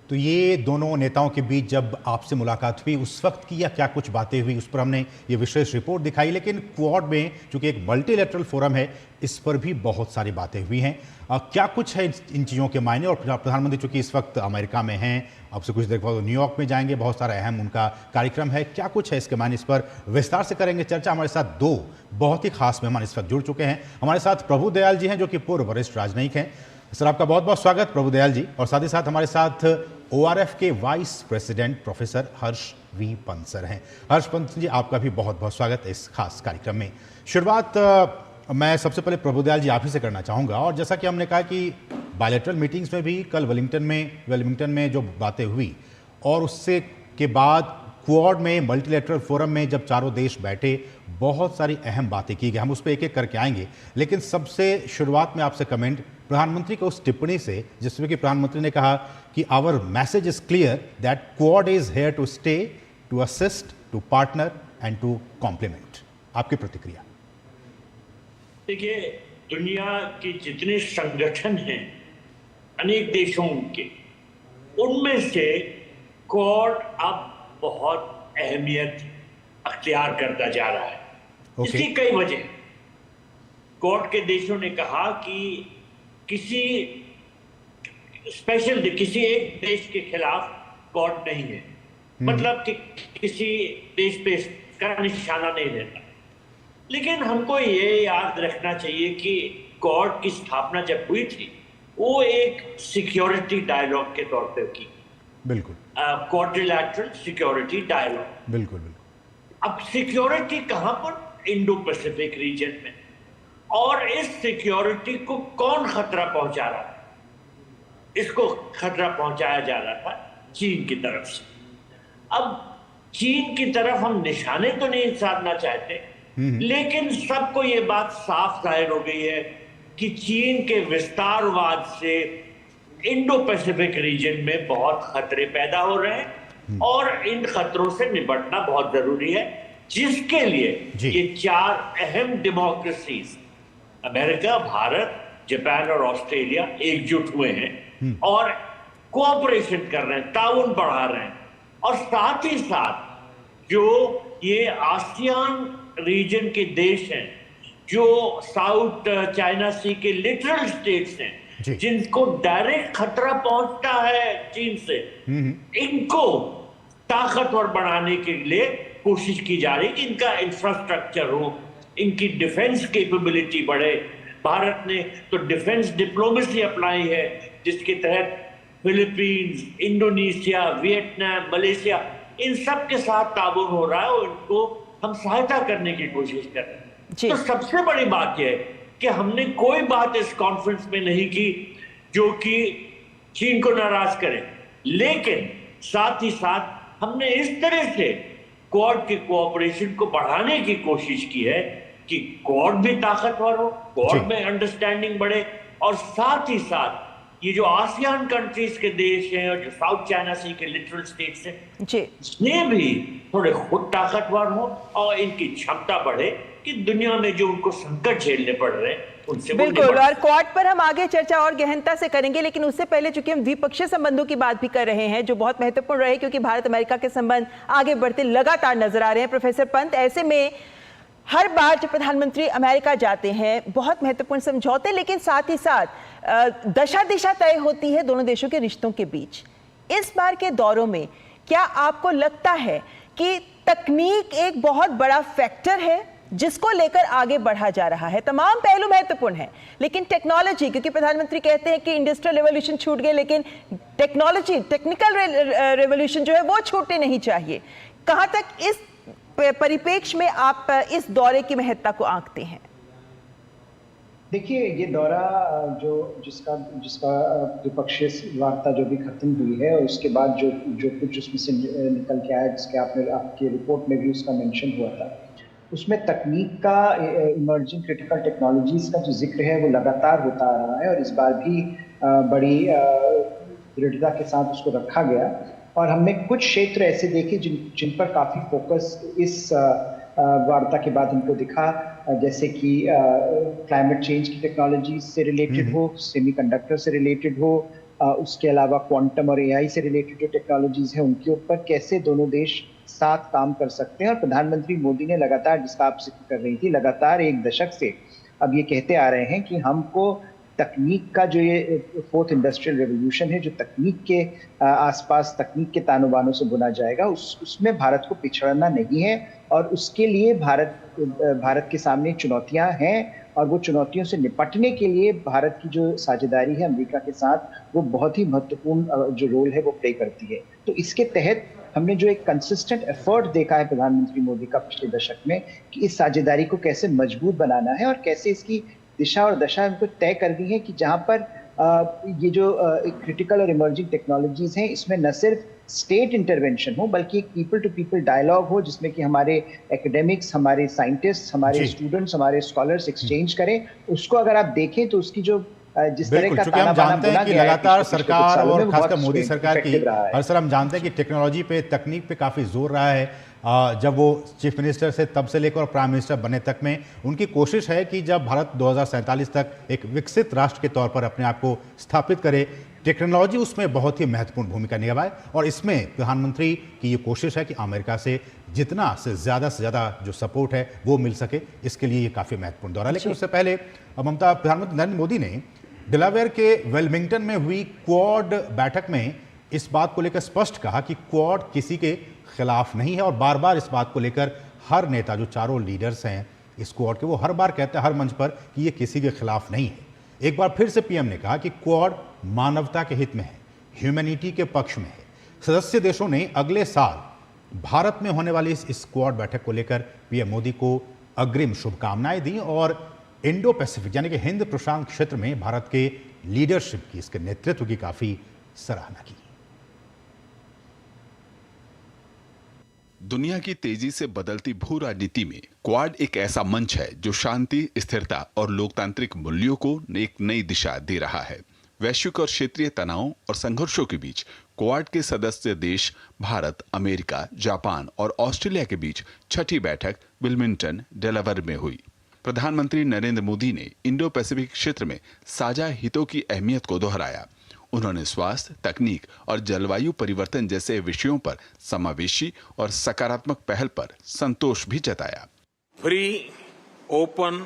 तो ये दोनों नेताओं के बीच जब आपसे मुलाकात हुई उस वक्त की या क्या कुछ बातें हुई, उस पर हमने ये विशेष रिपोर्ट दिखाई। लेकिन क्वाड में चूंकि एक मल्टीलेटरल फोरम है, इस पर भी बहुत सारी बातें हुई हैं। क्या कुछ है इन चीज़ों के मायने? और प्रधानमंत्री चूंकि इस वक्त अमेरिका में हैं, अब से कुछ देर बाद न्यूयॉर्क में जाएंगे, बहुत सारा अहम उनका कार्यक्रम है। क्या कुछ है इसके मायने, इस पर विस्तार से करेंगे चर्चा। हमारे साथ दो बहुत ही खास मेहमान इस वक्त जुड़ चुके हैं। हमारे साथ प्रभु दयाल जी हैं, जो कि पूर्व वरिष्ठ राजनयिक हैं। सर, आपका बहुत बहुत स्वागत प्रभु दयाल जी। और साथ ही साथ हमारे साथ ORF के vice president professor Harsh V Pant sir हैं। हर्ष पंत जी, आपका भी बहुत बहुत स्वागत है इस खास कार्यक्रम में। शुरुआत मैं सबसे पहले प्रभु दयाल जी आप ही से करना चाहूँगा। और जैसा कि हमने कहा कि बायलैटरल मीटिंग्स में भी कल वेलिंगटन में जो बातें हुई, और उससे के बाद क्वाड में मल्टीलेटरल फोरम में जब चारों देश बैठे, बहुत सारी अहम बातें की गई। हम उस पर एक एक करके आएंगे, लेकिन सबसे शुरुआत में आपसे कमेंट प्रधानमंत्री को उस टिप्पणी से जिसमें कि प्रधानमंत्री ने कहा कि our message is clear that quad is here to stay, to assist, to partner and to complement. आपकी प्रतिक्रिया? देखिए, दुनिया के जितने संगठन हैं अनेक देशों के, उनमें से क्वाड अब बहुत अहमियत अख्तियार करता जा रहा है। इसकी कई वजह। क्वाड के देशों ने कहा कि किसी एक देश के खिलाफ क्वाड नहीं है, मतलब कि किसी देश पे इसका निशाना नहीं रहता। लेकिन हमको ये याद रखना चाहिए कि क्वाड की स्थापना जब हुई थी, वो एक सिक्योरिटी डायलॉग के तौर पे की। बिल्कुल। Quadrilateral security dialogue. बिल्कुल। अब सिक्योरिटी कहां पर? इंडो पैसिफिक रीजन में। और इस सिक्योरिटी को कौन खतरा पहुंचा रहा था? इसको खतरा पहुंचाया जा रहा था चीन की तरफ से। अब चीन की तरफ हम निशाने तो नहीं साधना चाहते, लेकिन सबको ये बात साफ जाहिर हो गई है कि चीन के विस्तारवाद से इंडो पैसिफिक रीजन में बहुत खतरे पैदा हो रहे हैं, और इन खतरों से निपटना बहुत जरूरी है, जिसके लिए ये चार अहम डेमोक्रेसीज अमेरिका, भारत, जापान और ऑस्ट्रेलिया एकजुट हुए हैं और कोऑपरेशन कर रहे हैं, ताउन बढ़ा रहे हैं। और साथ ही साथ जो ये आसियान रीजन के देश हैं, जो साउथ चाइना सी के लिटरल स्टेट्स हैं, जिनको डायरेक्ट खतरा पहुंचता है चीन से, इनको ताकतवर बनाने के लिए कोशिश की जा रही है कि इनका इंफ्रास्ट्रक्चर हो, इनकी डिफेंस कैपेबिलिटी बढ़े। भारत ने तो डिफेंस डिप्लोमेसी अपनाई है, जिसके तहत फिलीपींस, इंडोनेशिया, वियतनाम, मलेशिया, इन सब के साथ ताउन हो रहा है और इनको हम सहायता करने की कोशिश कर रहे हैं। तो सबसे बड़ी बात यह है कि हमने कोई बात इस कॉन्फ्रेंस में नहीं की जो कि चीन को नाराज करे, लेकिन साथ ही साथ हमने इस तरह से क्वाड के कोऑपरेशन को बढ़ाने की कोशिश की है कि क्वाड भी ताकतवर हो, क्वाड में अंडरस्टैंडिंग बढ़े, और साथ ही साथ ये जो आसियान कंट्रीज के देश हैं और जो साउथ चाइना सी के लिटरल स्टेट्स हैं, ये भी थोड़े खुद ताकतवर हो और इनकी क्षमता बढ़े कि दुनिया में जो उनको संकट झेलने पड़ रहे हैं उनसे बिल्कुल। और क्वाड पर हम आगे चर्चा और गहनता से करेंगे, लेकिन उससे पहले चूंकि हम द्विपक्षीय संबंधों की बात भी कर रहे हैं जो बहुत महत्वपूर्ण रहे, क्योंकि भारत अमेरिका के संबंध आगे बढ़ते लगातार नजर आ रहे हैं। प्रोफेसर पंत, ऐसे में हर बार जब प्रधानमंत्री अमेरिका जाते हैं बहुत महत्वपूर्ण समझौते, लेकिन साथ ही साथ दशा दिशा तय होती है दोनों देशों के रिश्तों के बीच। इस बार के दौरों में क्या आपको लगता है कि तकनीक एक बहुत बड़ा फैक्टर है जिसको लेकर आगे बढ़ा जा रहा है? तमाम पहलू महत्वपूर्ण है, लेकिन टेक्नोलॉजी, क्योंकि प्रधानमंत्री कहते हैं कि इंडस्ट्रियल रेवोल्यूशन छूट गए, लेकिन टेक्नोलॉजी, टेक्निकल रेवोल्यूशन जो है वो छूटने नहीं चाहिए। कहां तक इस परिप्रेक्ष्य में आप इस दौरे की महत्ता को आंकते हैं? देखिए, ये दौरा जिसका द्विपक्षीय वार्ता जो भी खत्म हुई है और उसके बाद जो कुछ उसमें से निकल के आया, जिसके आपकी रिपोर्ट में भी उसका मेंशन हुआ था, उसमें तकनीक का, इमर्जिंग क्रिटिकल टेक्नोलॉजीज का जो जिक्र है वो लगातार होता आ रहा है और इस बार भी बड़ी दृढ़ता के साथ उसको रखा गया। और हमने कुछ क्षेत्र ऐसे देखे जिन पर काफ़ी फोकस इस वार्ता के बाद हमको दिखा, जैसे कि क्लाइमेट चेंज की टेक्नोलॉजी से रिलेटेड हो, सेमीकंडक्टर से रिलेटेड हो, उसके अलावा क्वांटम और एआई से रिलेटेड जो टेक्नोलॉजीज हैं उनके ऊपर कैसे दोनों देश साथ काम कर सकते हैं। और प्रधानमंत्री मोदी ने लगातार, जिसका आप जिक्र कर रही थी, लगातार 1 दशक से अब ये कहते आ रहे हैं कि हमको तकनीक का जो ये 4th इंडस्ट्रियल रेवोल्यूशन है, जो तकनीक के आसपास तकनीक के तानों बानों से बुना जाएगा, उसमें भारत को पिछड़ना नहीं है। और उसके लिए भारत के सामने चुनौतियां हैं और वो चुनौतियों से निपटने के लिए भारत की जो साझेदारी है अमेरिका के साथ, वो बहुत ही महत्वपूर्ण जो रोल है वो प्ले करती है। तो इसके तहत हमने जो एक कंसिस्टेंट एफर्ट देखा है प्रधानमंत्री मोदी का पिछले दशक में कि इस साझेदारी को कैसे मजबूत बनाना है और कैसे इसकी दिशा और दशा हमको तय कर दी है कि जहां पर ये जो क्रिटिकल और इमर्जिंग टेक्नोलॉजीज हैं, इसमें न सिर्फ स्टेट इंटरवेंशन हो बल्कि एक पीपल टू पीपल डायलॉग हो, जिसमें कि हमारे एकेडमिक्स, हमारे साइंटिस्ट, हमारे स्टूडेंट्स, हमारे स्कॉलर्स एक्सचेंज करें। उसको अगर आप देखें तो उसकी जो जिस तरह का हम जानते हैं कि लगातार सरकार और खासकर मोदी सरकार की हर सर हम जानते हैं कि टेक्नोलॉजी पे, तकनीक पे काफी जोर रहा है। जब वो चीफ मिनिस्टर से तब से लेकर प्राइम मिनिस्टर बने तक में उनकी कोशिश है कि जब भारत 2047 तक एक विकसित राष्ट्र के तौर पर अपने आप को स्थापित करे, टेक्नोलॉजी उसमें बहुत ही महत्वपूर्ण भूमिका निभाए। और इसमें प्रधानमंत्री की ये कोशिश है कि अमेरिका से जितना से ज़्यादा जो सपोर्ट है वो मिल सके, इसके लिए ये काफ़ी महत्वपूर्ण दौरा। लेकिन उससे पहले प्रधानमंत्री नरेंद्र मोदी ने डेलावेयर के वेलमिंगटन में हुई क्वाड बैठक में इस बात को लेकर स्पष्ट कहा कि क्वाड किसी के खिलाफ नहीं है और बार बार इस बात को लेकर हर नेता, जो चारों लीडर्स हैं इस क्वाड के, वो हर बार कहते हैं हर मंच पर कि ये किसी के खिलाफ नहीं है। एक बार फिर से पीएम ने कहा कि क्वाड मानवता के हित में है, ह्यूमैनिटी के पक्ष में है। सदस्य देशों ने अगले साल भारत में होने वाली इस क्वाड बैठक को लेकर पीएम मोदी को अग्रिम शुभकामनाएं दी और इंडो पैसिफिक यानी कि हिंद प्रशांत क्षेत्र में भारत के लीडरशिप की, इसके नेतृत्व की काफी सराहना की। दुनिया की तेजी से बदलती भू राजनीति में क्वाड एक ऐसा मंच है जो शांति, स्थिरता और लोकतांत्रिक मूल्यों को एक नई दिशा दे रहा है। वैश्विक और क्षेत्रीय तनावों और संघर्षों के बीच क्वाड के सदस्य देश भारत, अमेरिका, जापान और ऑस्ट्रेलिया के बीच छठी बैठक विलमिंगटन, डेलावेयर में हुई। प्रधानमंत्री नरेंद्र मोदी ने इंडो पैसिफिक क्षेत्र में साझा हितों की अहमियत को दोहराया। उन्होंने स्वास्थ्य, तकनीक और जलवायु परिवर्तन जैसे विषयों पर समावेशी और सकारात्मक पहल पर संतोष भी जताया। फ्री, ओपन,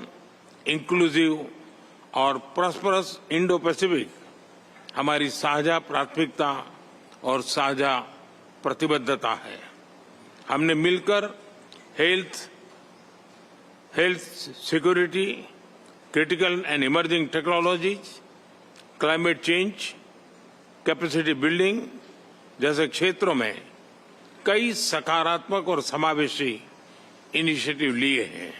इंक्लूसिव और प्रॉस्परस इंडो पैसिफिक हमारी साझा प्राथमिकता और साझा प्रतिबद्धता है। हमने मिलकर health security, critical and emerging technologies, climate change, capacity building जैसे क्षेत्रों में कई सकारात्मक और समावेशी इनिशिएटिव लिए हैं।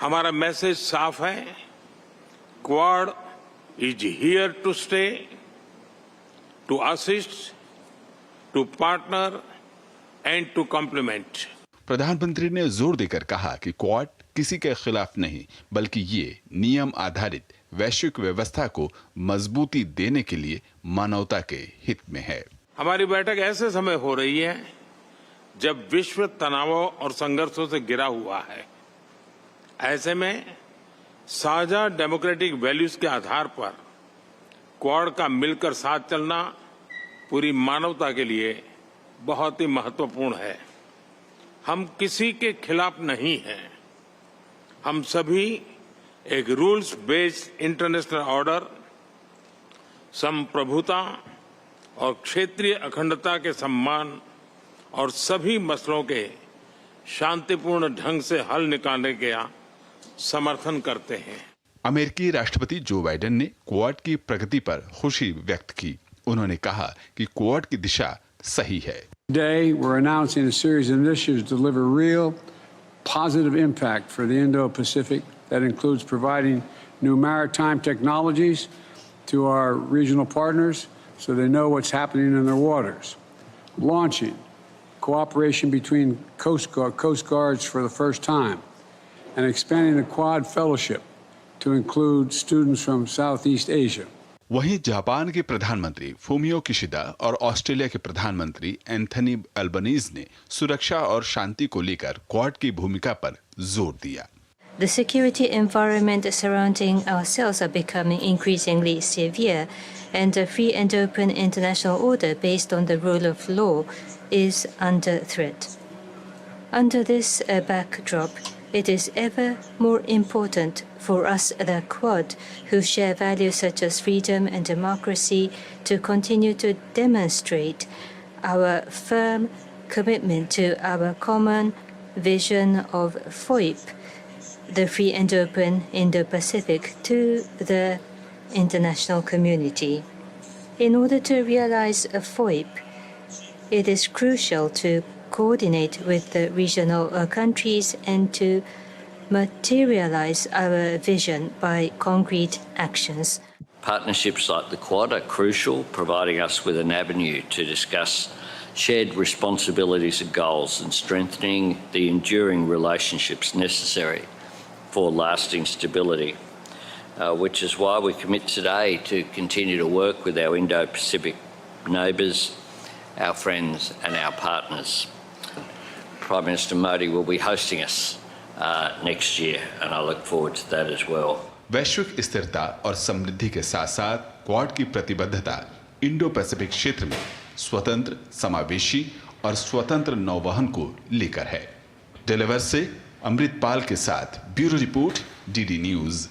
हमारा मैसेज साफ है, quad is here to stay, to assist, to partner and to complement. प्रधानमंत्री ने जोर देकर कहा कि क्वाड किसी के खिलाफ नहीं, बल्कि ये नियम आधारित वैश्विक व्यवस्था को मजबूती देने के लिए मानवता के हित में है। हमारी बैठक ऐसे समय हो रही है जब विश्व तनावों और संघर्षों से घिरा हुआ है। ऐसे में साझा डेमोक्रेटिक वैल्यूज के आधार पर क्वाड का मिलकर साथ चलना पूरी मानवता के लिए बहुत ही महत्वपूर्ण है। हम किसी के खिलाफ नहीं हैं। हम सभी एक रूल्स बेस्ड इंटरनेशनल ऑर्डर, संप्रभुता और क्षेत्रीय अखंडता के सम्मान और सभी मसलों के शांतिपूर्ण ढंग से हल निकालने का समर्थन करते हैं। अमेरिकी राष्ट्रपति जो बाइडेन ने क्वाड की प्रगति पर खुशी व्यक्त की। उन्होंने कहा कि क्वाड की दिशा सही है। Today, we're announcing a series of initiatives to deliver real, positive impact for the Indo-Pacific. That includes providing new maritime technologies to our regional partners so they know what's happening in their waters. Launching cooperation between coast guards for the first time, and expanding the Quad Fellowship to include students from Southeast Asia. वहीं Japan के प्रधानमंत्री Fumio Kishida और Australia के प्रधानमंत्री Anthony Albanese ने सुरक्षा और शांति को लेकर क्वाड की भूमिका पर जोर दिया। The security environment surrounding ourselves are becoming increasingly severe, and a free and open international order based on the rule of law is under threat. Under this backdrop, it is ever more important for us, the Quad, who share values such as freedom and democracy, to continue to demonstrate our firm commitment to our common vision of FOIP, the free and open Indo-Pacific, to the international community. In order to realize a FOIP, it is crucial to coordinate with the regional countries and to materialize our vision by concrete actions. Partnerships like the Quad are crucial, providing us with an avenue to discuss shared responsibilities and goals and strengthening the enduring relationships necessary for lasting stability, which is why we commit today to continue to work with our Indo-Pacific neighbours, our friends and our partners. Prime Minister Modi will be hosting us next year, and I look forward to that as well. वैश्विक स्थिरता और समृद्धि के साथ साथ quad की प्रतिबद्धता Indo Pacific क्षेत्र में स्वतंत्र, समावेशी और स्वतंत्र नौवहन को लेकर है। डेलावेयर से अमृतपाल के साथ ब्यूरो रिपोर्ट, डीडी न्यूज।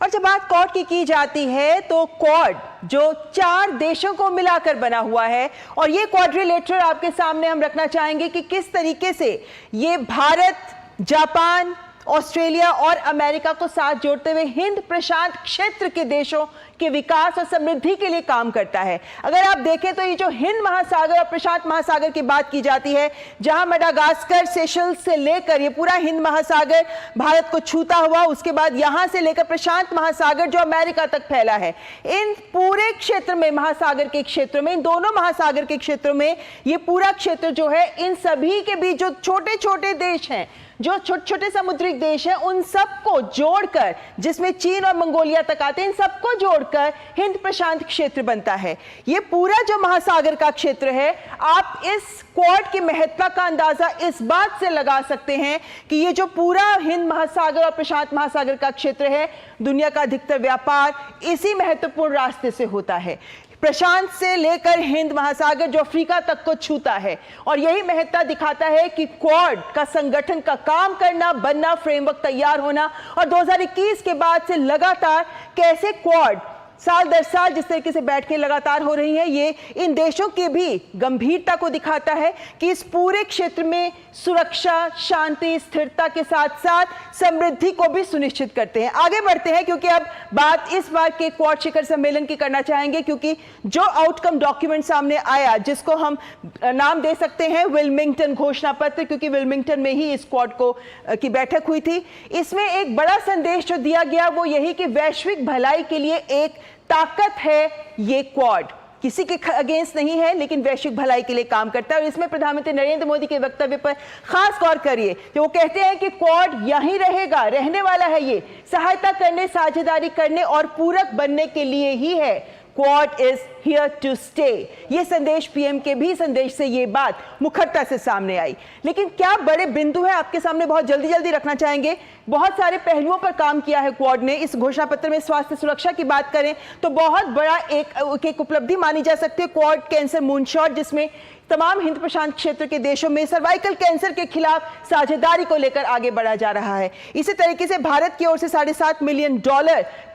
और जब बात क्वाड की जाती है तो क्वाड जो 4 देशों को मिलाकर बना हुआ है, और ये क्वाड्रिलेटरल आपके सामने हम रखना चाहेंगे कि किस तरीके से ये भारत, जापान, ऑस्ट्रेलिया और अमेरिका को साथ जोड़ते हुए हिंद प्रशांत क्षेत्र के देशों के विकास और समृद्धि के लिए काम करता है। अगर आप देखें तो ये जो हिंद महासागर और प्रशांत महासागर की बात की जाती है, जहां मेडागास्कर, सेशल्स से लेकर ये पूरा हिंद महासागर भारत को छूता हुआ, उसके बाद यहां से लेकर प्रशांत महासागर जो अमेरिका तक फैला है, इन पूरे क्षेत्र में, महासागर के क्षेत्र में, इन दोनों महासागर के क्षेत्रों में ये पूरा क्षेत्र जो है, इन सभी के बीच जो छोटे छोटे देश हैं, जो छोटे छोटे समुद्री देश हैं, उन सबको जोड़कर, जिसमें चीन और मंगोलिया तक आते हैं, इन सबको जोड़कर हिंद प्रशांत क्षेत्र बनता है। ये पूरा जो महासागर का क्षेत्र है, आप इस क्वाड की महत्ता का अंदाजा इस बात से लगा सकते हैं कि ये जो पूरा हिंद महासागर और प्रशांत महासागर का क्षेत्र है, दुनिया का अधिकतर व्यापार इसी महत्वपूर्ण रास्ते से होता है। प्रशांत से लेकर हिंद महासागर जो अफ्रीका तक को छूता है, और यही महत्ता दिखाता है कि क्वाड का संगठन का काम करना, बनना, फ्रेमवर्क तैयार होना, और 2021 के बाद से लगातार कैसे क्वाड साल दर साल जिस तरीके से बैठकें लगातार हो रही हैं, ये इन देशों की भी गंभीरता को दिखाता है कि इस पूरे क्षेत्र में सुरक्षा, शांति, स्थिरता के साथ साथ समृद्धि को भी सुनिश्चित करते हैं। आगे बढ़ते हैं, क्योंकि अब बात इस बार के क्वाड शिखर सम्मेलन की करना चाहेंगे, क्योंकि जो आउटकम डॉक्यूमेंट सामने आया, जिसको हम नाम दे सकते हैं विल्मिंगटन घोषणा पत्र, क्योंकि विल्मिंगटन में ही इस क्वाड की बैठक हुई थी, इसमें एक बड़ा संदेश जो दिया गया वो यही कि वैश्विक भलाई के लिए एक ताकत है ये क्वाड, किसी के अगेंस्ट नहीं है, लेकिन वैश्विक भलाई के लिए काम करता है। और इसमें प्रधानमंत्री नरेंद्र मोदी के वक्तव्य पर खास गौर करिए, जो वो कहते हैं कि क्वाड यहीं रहेगा, रहने वाला है, ये सहायता करने, साझेदारी करने और पूरक बनने के लिए ही है। Quad is here to stay. ये संदेश पीएम के भी संदेश से ये बात मुखरता से सामने आई। लेकिन क्या बड़े बिंदु है आपके सामने, बहुत जल्दी जल्दी रखना चाहेंगे। बहुत सारे पहलुओं पर काम किया है क्वाड ने। इस घोषणा पत्र में स्वास्थ्य सुरक्षा की बात करें तो बहुत बड़ा एक उपलब्धि मानी जा सकती है क्वाड कैंसर मूनशॉट, जिसमें तमाम हिंद प्रशांत क्षेत्र के देशों में सर्वाइकल कैंसर के खिलाफ साझेदारी को लेकर आगे बढ़ा जा रहा है। इसी तरीके से भारत की ओर से $7.5 मिलियन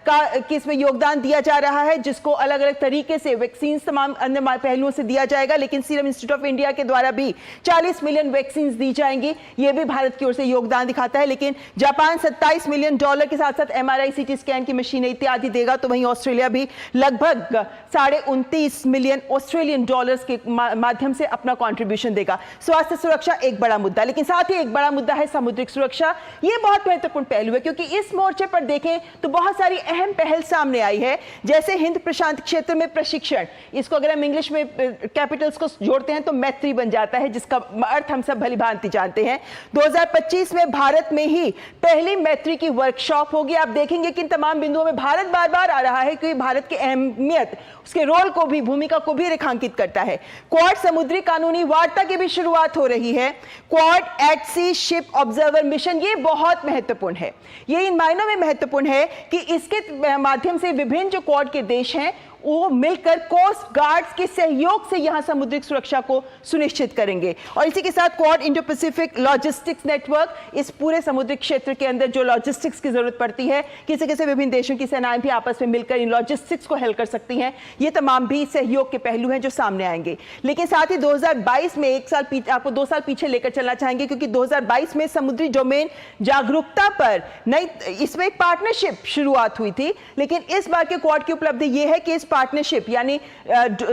का इसमें योगदान दिया जा रहा है, जिसको अलग अलग तरीके से वैक्सीन, तमाम अन्य पहलुओं से दिया जाएगा। लेकिन सीरम इंस्टीट्यूट ऑफ इंडिया के द्वारा भी 40 मिलियन वैक्सीन दी जाएंगी, ये भी भारत की ओर से योगदान दिखाता है। लेकिन जापान $27 मिलियन के साथ साथ MRI CT स्कैन की मशीनें इत्यादि देगा, तो वहीं ऑस्ट्रेलिया भी लगभग $29.5 मिलियन ऑस्ट्रेलियन के माध्यम से अपना कंट्रीब्यूशन देगा। स्वास्थ्य सुरक्षा एक बड़ा मुद्दा, लेकिन साथ ही एक बड़ा मुद्दा है समुद्रिक सुरक्षा। ये बहुत महत्वपूर्ण पहलू है, क्योंकि इस मोर्चे पर देखें तो बहुत सारी अहम पहल सामने आई है, जैसे हिंद प्रशांत क्षेत्र में प्रशिक्षण शिक्षण, इसको अगर हम इंग्लिश में कैपिटल्स को जोड़ते हैं तो मैत्री बन जाता है, जिसका अर्थ हम सब भली भांति जानते हैं। 2025 में भारत में ही पहली मैत्री की वर्कशॉप होगी। आप देखेंगे कि इन तमाम बिंदुओं में भारत बार बार आ रहा है, क्योंकि भारत की अहमियत, उसके रोल को भी, भूमिका को भी रेखांकित करता है। क्वाड समुद्री कानूनी वार्ता की भी शुरुआत हो रही है। क्वाड एट सी शिप ऑब्जर्वर मिशन, ये बहुत महत्वपूर्ण है। ये इन मायनों में महत्वपूर्ण है कि इसके माध्यम से विभिन्न जो क्वाड के देश हैं वो मिलकर कोस्ट गार्ड्स के सहयोग से यहां समुद्रिक सुरक्षा को सुनिश्चित करेंगे। और इसी के साथ quad Indo Pacific logistics network, इस पूरे समुद्रिक क्षेत्र के अंदर जो लॉजिस्टिक्स की जरूरत पड़ती है, किसी किसी विभिन्न देशों की सेनाएं भी आपस में मिलकर इन लॉजिस्टिक्स को हल कर सकती हैं। ये तमाम भी सहयोग के पहलू हैं जो सामने आएंगे। लेकिन साथ ही 2022 में आपको 2 साल पीछे लेकर चलना चाहेंगे, क्योंकि 2022 में समुद्री डोमेन जागरूकता पर नई, इसमें एक पार्टनरशिप शुरुआत हुई थी। लेकिन इस बार के क्वाड की उपलब्धि यह है कि इस पार्टनरशिप यानी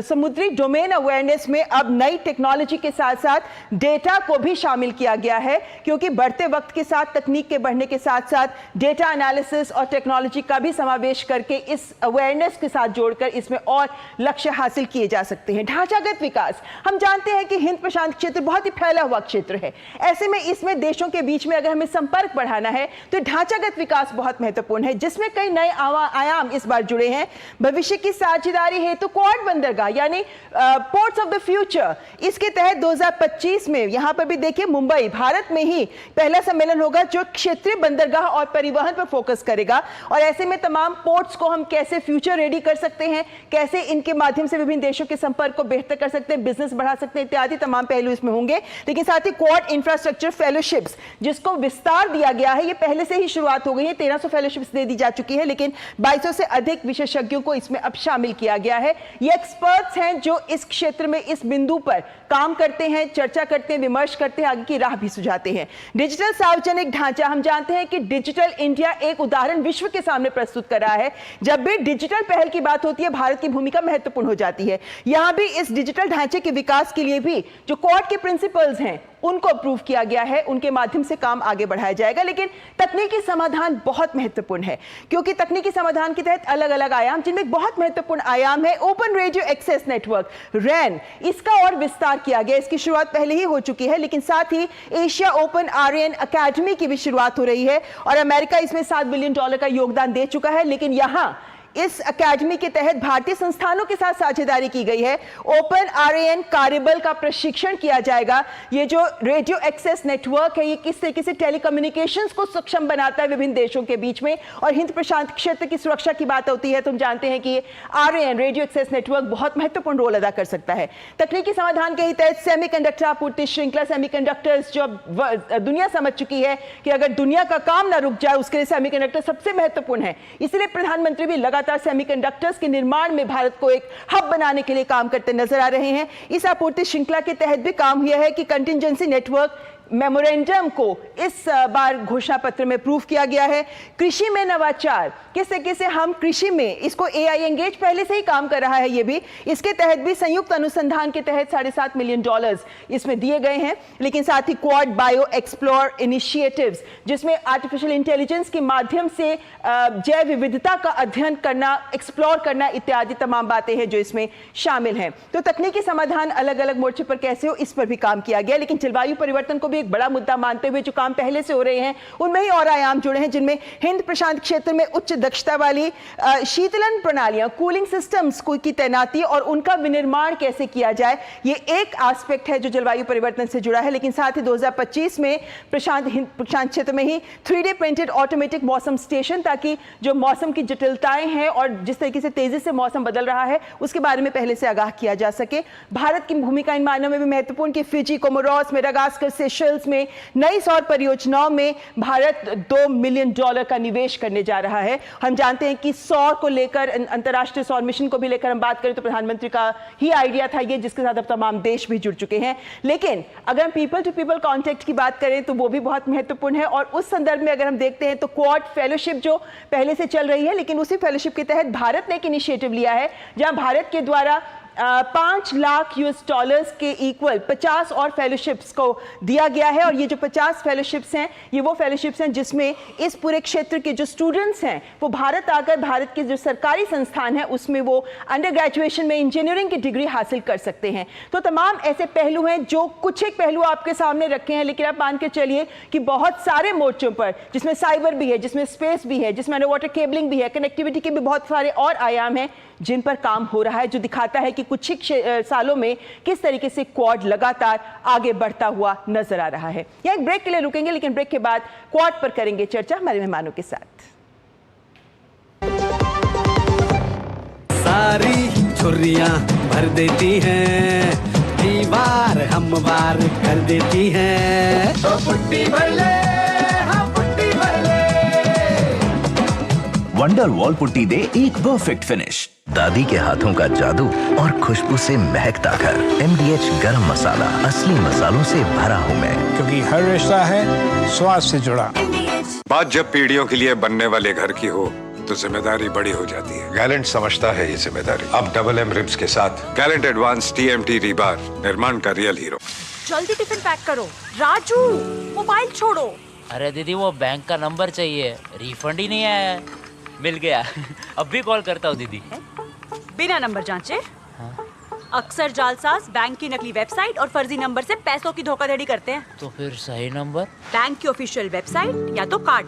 समुद्री डोमेन अवेयरनेस में अब नई टेक्नोलॉजी के साथ साथ डेटा को भी शामिल किया गया है, क्योंकि बढ़ते वक्त के साथ, तकनीक के बढ़ने के साथ साथ डेटा एनालिसिस और टेक्नोलॉजी का भी समावेश करके इस अवेयरनेस के साथ जोड़कर इसमें और लक्ष्य हासिल किए जा सकते हैं। ढांचागत विकास, हम जानते हैं कि हिंद प्रशांत क्षेत्र बहुत ही फैला हुआ क्षेत्र है। ऐसे में इसमें देशों के बीच में अगर हमें संपर्क बढ़ाना है तो ढांचागत विकास बहुत महत्वपूर्ण है, जिसमें कई नए आयाम इस बार जुड़े हैं। भविष्य की साझेदारी है तो क्वाड बंदरगाह यानी पोर्ट्स ऑफ द फ्यूचर, इसके तहत 2025 में यहां पर भी देखिए मुंबई, भारत में ही पहला सम्मेलन होगा जो क्षेत्रीय बंदरगाह और परिवहन पर फोकस करेगा। और ऐसे में तमाम पोर्ट्स को हम कैसे फ्यूचर रेडी कर सकते हैं, कैसे इनके माध्यम से विभिन्न देशों के संपर्क को बेहतर कर सकते हैं, बिजनेस बढ़ा सकते हैं, इत्यादि तमाम पहलू इसमें होंगे। लेकिन साथ ही क्वाड इंफ्रास्ट्रक्चर फेलोशिप्स, जिसको विस्तार दिया गया है, ये पहले से ही शुरुआत हो गई है, 1300 फेलोशिप्स दे दी जा चुकी है, लेकिन 2200 से अधिक विशेषज्ञों को इसमें अब शामिल किया गया है। ये एक्सपर्ट्स हैं जो इस क्षेत्र में, इस बिंदु पर काम करते हैं, चर्चा करते हैं, विमर्श करते हैं, आगे की राह भी सुझाते हैं। डिजिटल सार्वजनिक ढांचा, हम जानते हैं कि डिजिटल इंडिया एक उदाहरण विश्व के सामने प्रस्तुत कर रहा है। जब भी डिजिटल पहल की बात होती है, भारत की भूमिका महत्वपूर्ण हो जाती है। यहां भी इस डिजिटल ढांचे के विकास के लिए भी जो क्वाड के प्रिंसिपल्स हैं उनको अप्रूव किया गया है, उनके माध्यम से काम आगे बढ़ाया जाएगा। लेकिन तकनीकी समाधान बहुत महत्वपूर्ण है, क्योंकि तकनीकी समाधान के तहत अलग अलग आयाम, जिनमें एक बहुत महत्वपूर्ण आयाम है ओपन रेडियो एक्सेस नेटवर्क रैन, इसका और विस्तार किया गया। इसकी शुरुआत पहले ही हो चुकी है, लेकिन साथ ही एशिया ओपन आर्यन अकेडमी की भी शुरुआत हो रही है और अमेरिका इसमें $7 बिलियन का योगदान दे चुका है। लेकिन यहां इस अकेडमी के तहत भारतीय संस्थानों के साथ साझेदारी की गई है। ओपन आरएएन कार्यबल का प्रशिक्षण किया जाएगा। ये जो रेडियो एक्सेस नेटवर्क है, ये किस तरीके से टेलीकम्युनिकेशंस को सक्षम बनाता है विभिन्न देशों के बीच में, और हिंद प्रशांत क्षेत्र की सुरक्षा की बात होती है तो हम जानते हैं कि आरएएन रेडियो एक्सेस नेटवर्क बहुत महत्वपूर्ण रोल अदा कर सकता है। तकनीकी समाधान के ही तहत सेमीकंडक्टर आपूर्ति श्रृंखला, सेमीकंडक्टर्स जो दुनिया समझ चुकी है कि अगर दुनिया का काम ना रुक जाए उसके लिए सेमीकंडक्टर सबसे महत्वपूर्ण है। इसलिए प्रधानमंत्री भी लगातार सेमीकंडक्टर्स के निर्माण में भारत को एक हब बनाने के लिए काम करते नजर आ रहे हैं। इस आपूर्ति श्रृंखला के तहत भी काम हुआ है कि कंटिंजेंसी नेटवर्क मेमोरेंडम को इस बार घोषणा पत्र में प्रूव किया गया है। कृषि में नवाचार, किस तरीके से हम कृषि में, इसको एआई एंगेज पहले से ही काम कर रहा है, ये भी इसके तहत भी संयुक्त अनुसंधान के तहत $7.5 मिलियन इसमें दिए गए हैं। लेकिन साथ ही क्वाड बायो एक्सप्लोर इनिशिएटिव्स, जिसमें आर्टिफिशियल इंटेलिजेंस के माध्यम से जैव विविधता का अध्ययन करना, एक्सप्लोर करना इत्यादि तमाम बातें हैं जो इसमें शामिल हैं। तो तकनीकी समाधान अलग अलग मोर्चे पर कैसे हो, इस पर भी काम किया गया। लेकिन जलवायु परिवर्तन को भी एक बड़ा मुद्दा मानते हुए जो काम पहले से हो रहे हैं उनमें ही और आयाम जुड़े हैं, जिनमें हिंद प्रशांत क्षेत्र में उच्च दक्षता वाली शीतलन प्रणालियां, कूलिंग सिस्टम्स की तैनाती और उनका विनिर्माण कैसे किया जाए, ये एक एस्पेक्ट है जो जलवायु परिवर्तन से जुड़ा है। लेकिन साथ ही 2025 में प्रशांत क्षेत्र में ही 3D प्रिंटेड ऑटोमेटिक मौसम स्टेशन, ताकि जो मौसम की जटिलताएं हैं और जिस तरीके से तेजी से मौसम बदल रहा है उसके बारे में पहले से आगाह किया जा सके। भारत की भूमिका इन मायनों में भी महत्वपूर्ण कि फिजी, कोमोरोस, मेडागास्कर, सेशल्स में नई सौर परियोजनाओं में भारत $2 मिलियन का निवेश करने जा रहा है। हम जानते हैं कि सौर को लेकर, अंतर्राष्ट्रीय सौर मिशन को भी लेकर हम बात करें तो प्रधानमंत्री का ही आइडिया था ये, जिसके साथ अब तमाम देश भी जुड़ चुके हैं। लेकिन अगर हम पीपल टू पीपल कॉन्टेक्ट की बात करें तो वो भी बहुत महत्वपूर्ण है। और उस संदर्भ में अगर हम देखते हैं तो क्वाड फेलोशिप जो पहले से चल रही है, लेकिन उसी फेलोशिप के तहत भारत ने एक इनिशिएटिव लिया है जहां भारत के द्वारा 5 लाख US$ के इक्वल 50 और फेलोशिप्स को दिया गया है। और ये जो 50 फेलोशिप्स हैं, ये वो फेलोशिप्स हैं जिसमें इस पूरे क्षेत्र के जो स्टूडेंट्स हैं वो भारत आकर भारत के जो सरकारी संस्थान है उसमें वो अंडर ग्रेजुएशन में इंजीनियरिंग की डिग्री हासिल कर सकते हैं। तो तमाम ऐसे पहलू हैं जो कुछ एक पहलू आपके सामने रखे हैं, लेकिन आप मान के चलिए कि बहुत सारे मोर्चों पर, जिसमें साइबर भी है, जिसमें स्पेस भी है, जिसमें अंडर वाटर केबलिंग भी है, कनेक्टिविटी के भी बहुत सारे और आयाम हैं जिन पर काम हो रहा है, जो दिखाता है कि कुछ ही सालों में किस तरीके से क्वाड लगातार आगे बढ़ता हुआ नजर आ रहा है। यहाँ एक ब्रेक के लिए रुकेंगे, लेकिन ब्रेक के बाद क्वाड पर करेंगे चर्चा हमारे मेहमानों के साथ। सारी छुर्रियां भर देती हैं, दीवार हमवार कर देती हैं। तो पुट्टी भर ले, हाँ पुट्टी भर ले। वंडर वॉल पुट्टी दे एक परफेक्ट फिनिश। दादी के हाथों का जादू और खुशबू से महकता घर। MDH गरम मसाला, असली मसालों से भरा हूँ मैं, क्योंकि हर रिश्ता है स्वाद से जुड़ा। बात जब पीढ़ियों के लिए बनने वाले घर की हो तो जिम्मेदारी बड़ी हो जाती है। गैलेंट समझता है ये जिम्मेदारी। अब MM रिब्स के साथ गैलेंट एडवांस TMT रीबार, निर्माण का रियल हीरो। जल्दी टिफिन पैक करो। राजू, मोबाइल छोड़ो। अरे दीदी वो बैंक का नंबर चाहिए, रिफंड ही नहीं आया है। मिल गया। अब भी कॉल करता हूँ दीदी। बिना नंबर जांचे? हाँ? अक्सर जालसाज बैंक की नकली वेबसाइट और फर्जी नंबर से पैसों की धोखाधड़ी करते हैं। तो फिर सही नंबर? बैंक की ऑफिशियल वेबसाइट या तो कार्ड।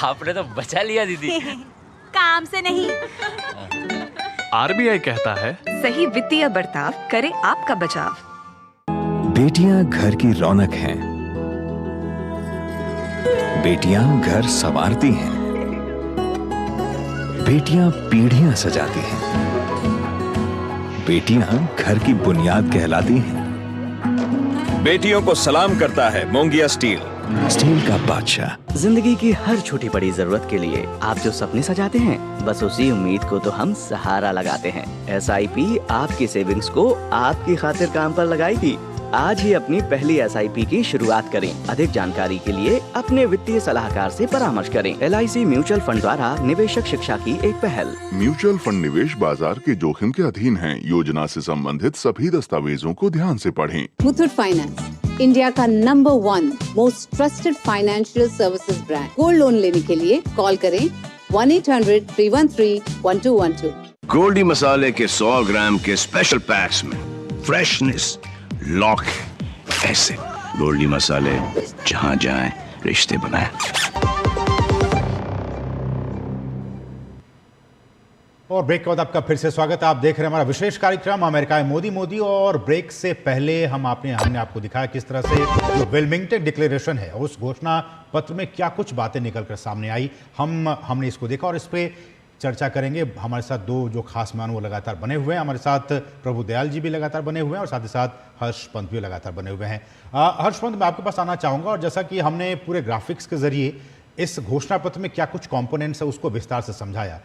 आपने तो बचा लिया दीदी। काम से नहीं। RBI कहता है सही वित्तीय बर्ताव करे आपका बचाव। बेटियां घर की रौनक हैं। बेटियां घर संवारती हैं। बेटियां पीढ़ियां सजाती हैं। बेटियां घर की बुनियाद कहलाती हैं। बेटियों को सलाम करता है मोंगिया स्टील, स्टील का बादशाह। जिंदगी की हर छोटी बड़ी जरूरत के लिए आप जो सपने सजाते हैं, बस उसी उम्मीद को तो हम सहारा लगाते हैं। SIP आपकी सेविंग्स को आपकी खातिर काम पर लगाएगी। आज ही अपनी पहली SIP की शुरुआत करें। अधिक जानकारी के लिए अपने वित्तीय सलाहकार से परामर्श करें। LIC म्यूचुअल फंड द्वारा निवेशक शिक्षा की एक पहल। म्यूचुअल फंड निवेश बाजार के जोखिम के अधीन है। योजना से संबंधित सभी दस्तावेजों को ध्यान से पढ़ें। मुथूट फाइनेंस, इंडिया का number 1 most trusted financial services brand. Gold loan लेने के लिए कॉल करें 1-800-313-1212। गोल्डी मसाले के 100 ग्राम के स्पेशल पैक्स में फ्रेशनेस लॉक है। ऐसे गोल्डी मसाले जहां जाएं रिश्ते बनाएं। और ब्रेक के बाद आपका फिर से स्वागत है। आप देख रहे हैं हमारा विशेष कार्यक्रम अमेरिका में मोदी मोदी। और ब्रेक से पहले हमने आपको दिखाया किस तरह से जो वेलमिंगटन डिक्लेरेशन है उस घोषणा पत्र में क्या कुछ बातें निकलकर सामने आई। हमने इसको देखा और इस पे चर्चा करेंगे। हमारे साथ दो जो खास मेहमान वो लगातार बने हुए हैं। हमारे साथ प्रभु दयाल जी भी लगातार बने हुए हैं और साथ ही साथ हर्ष पंत भी लगातार बने हुए हैं। हर्ष पंत, मैं आपके पास आना चाहूँगा और जैसा कि हमने पूरे ग्राफिक्स के जरिए इस घोषणा पत्र में क्या कुछ कॉम्पोनेंट्स है उसको विस्तार से समझाया।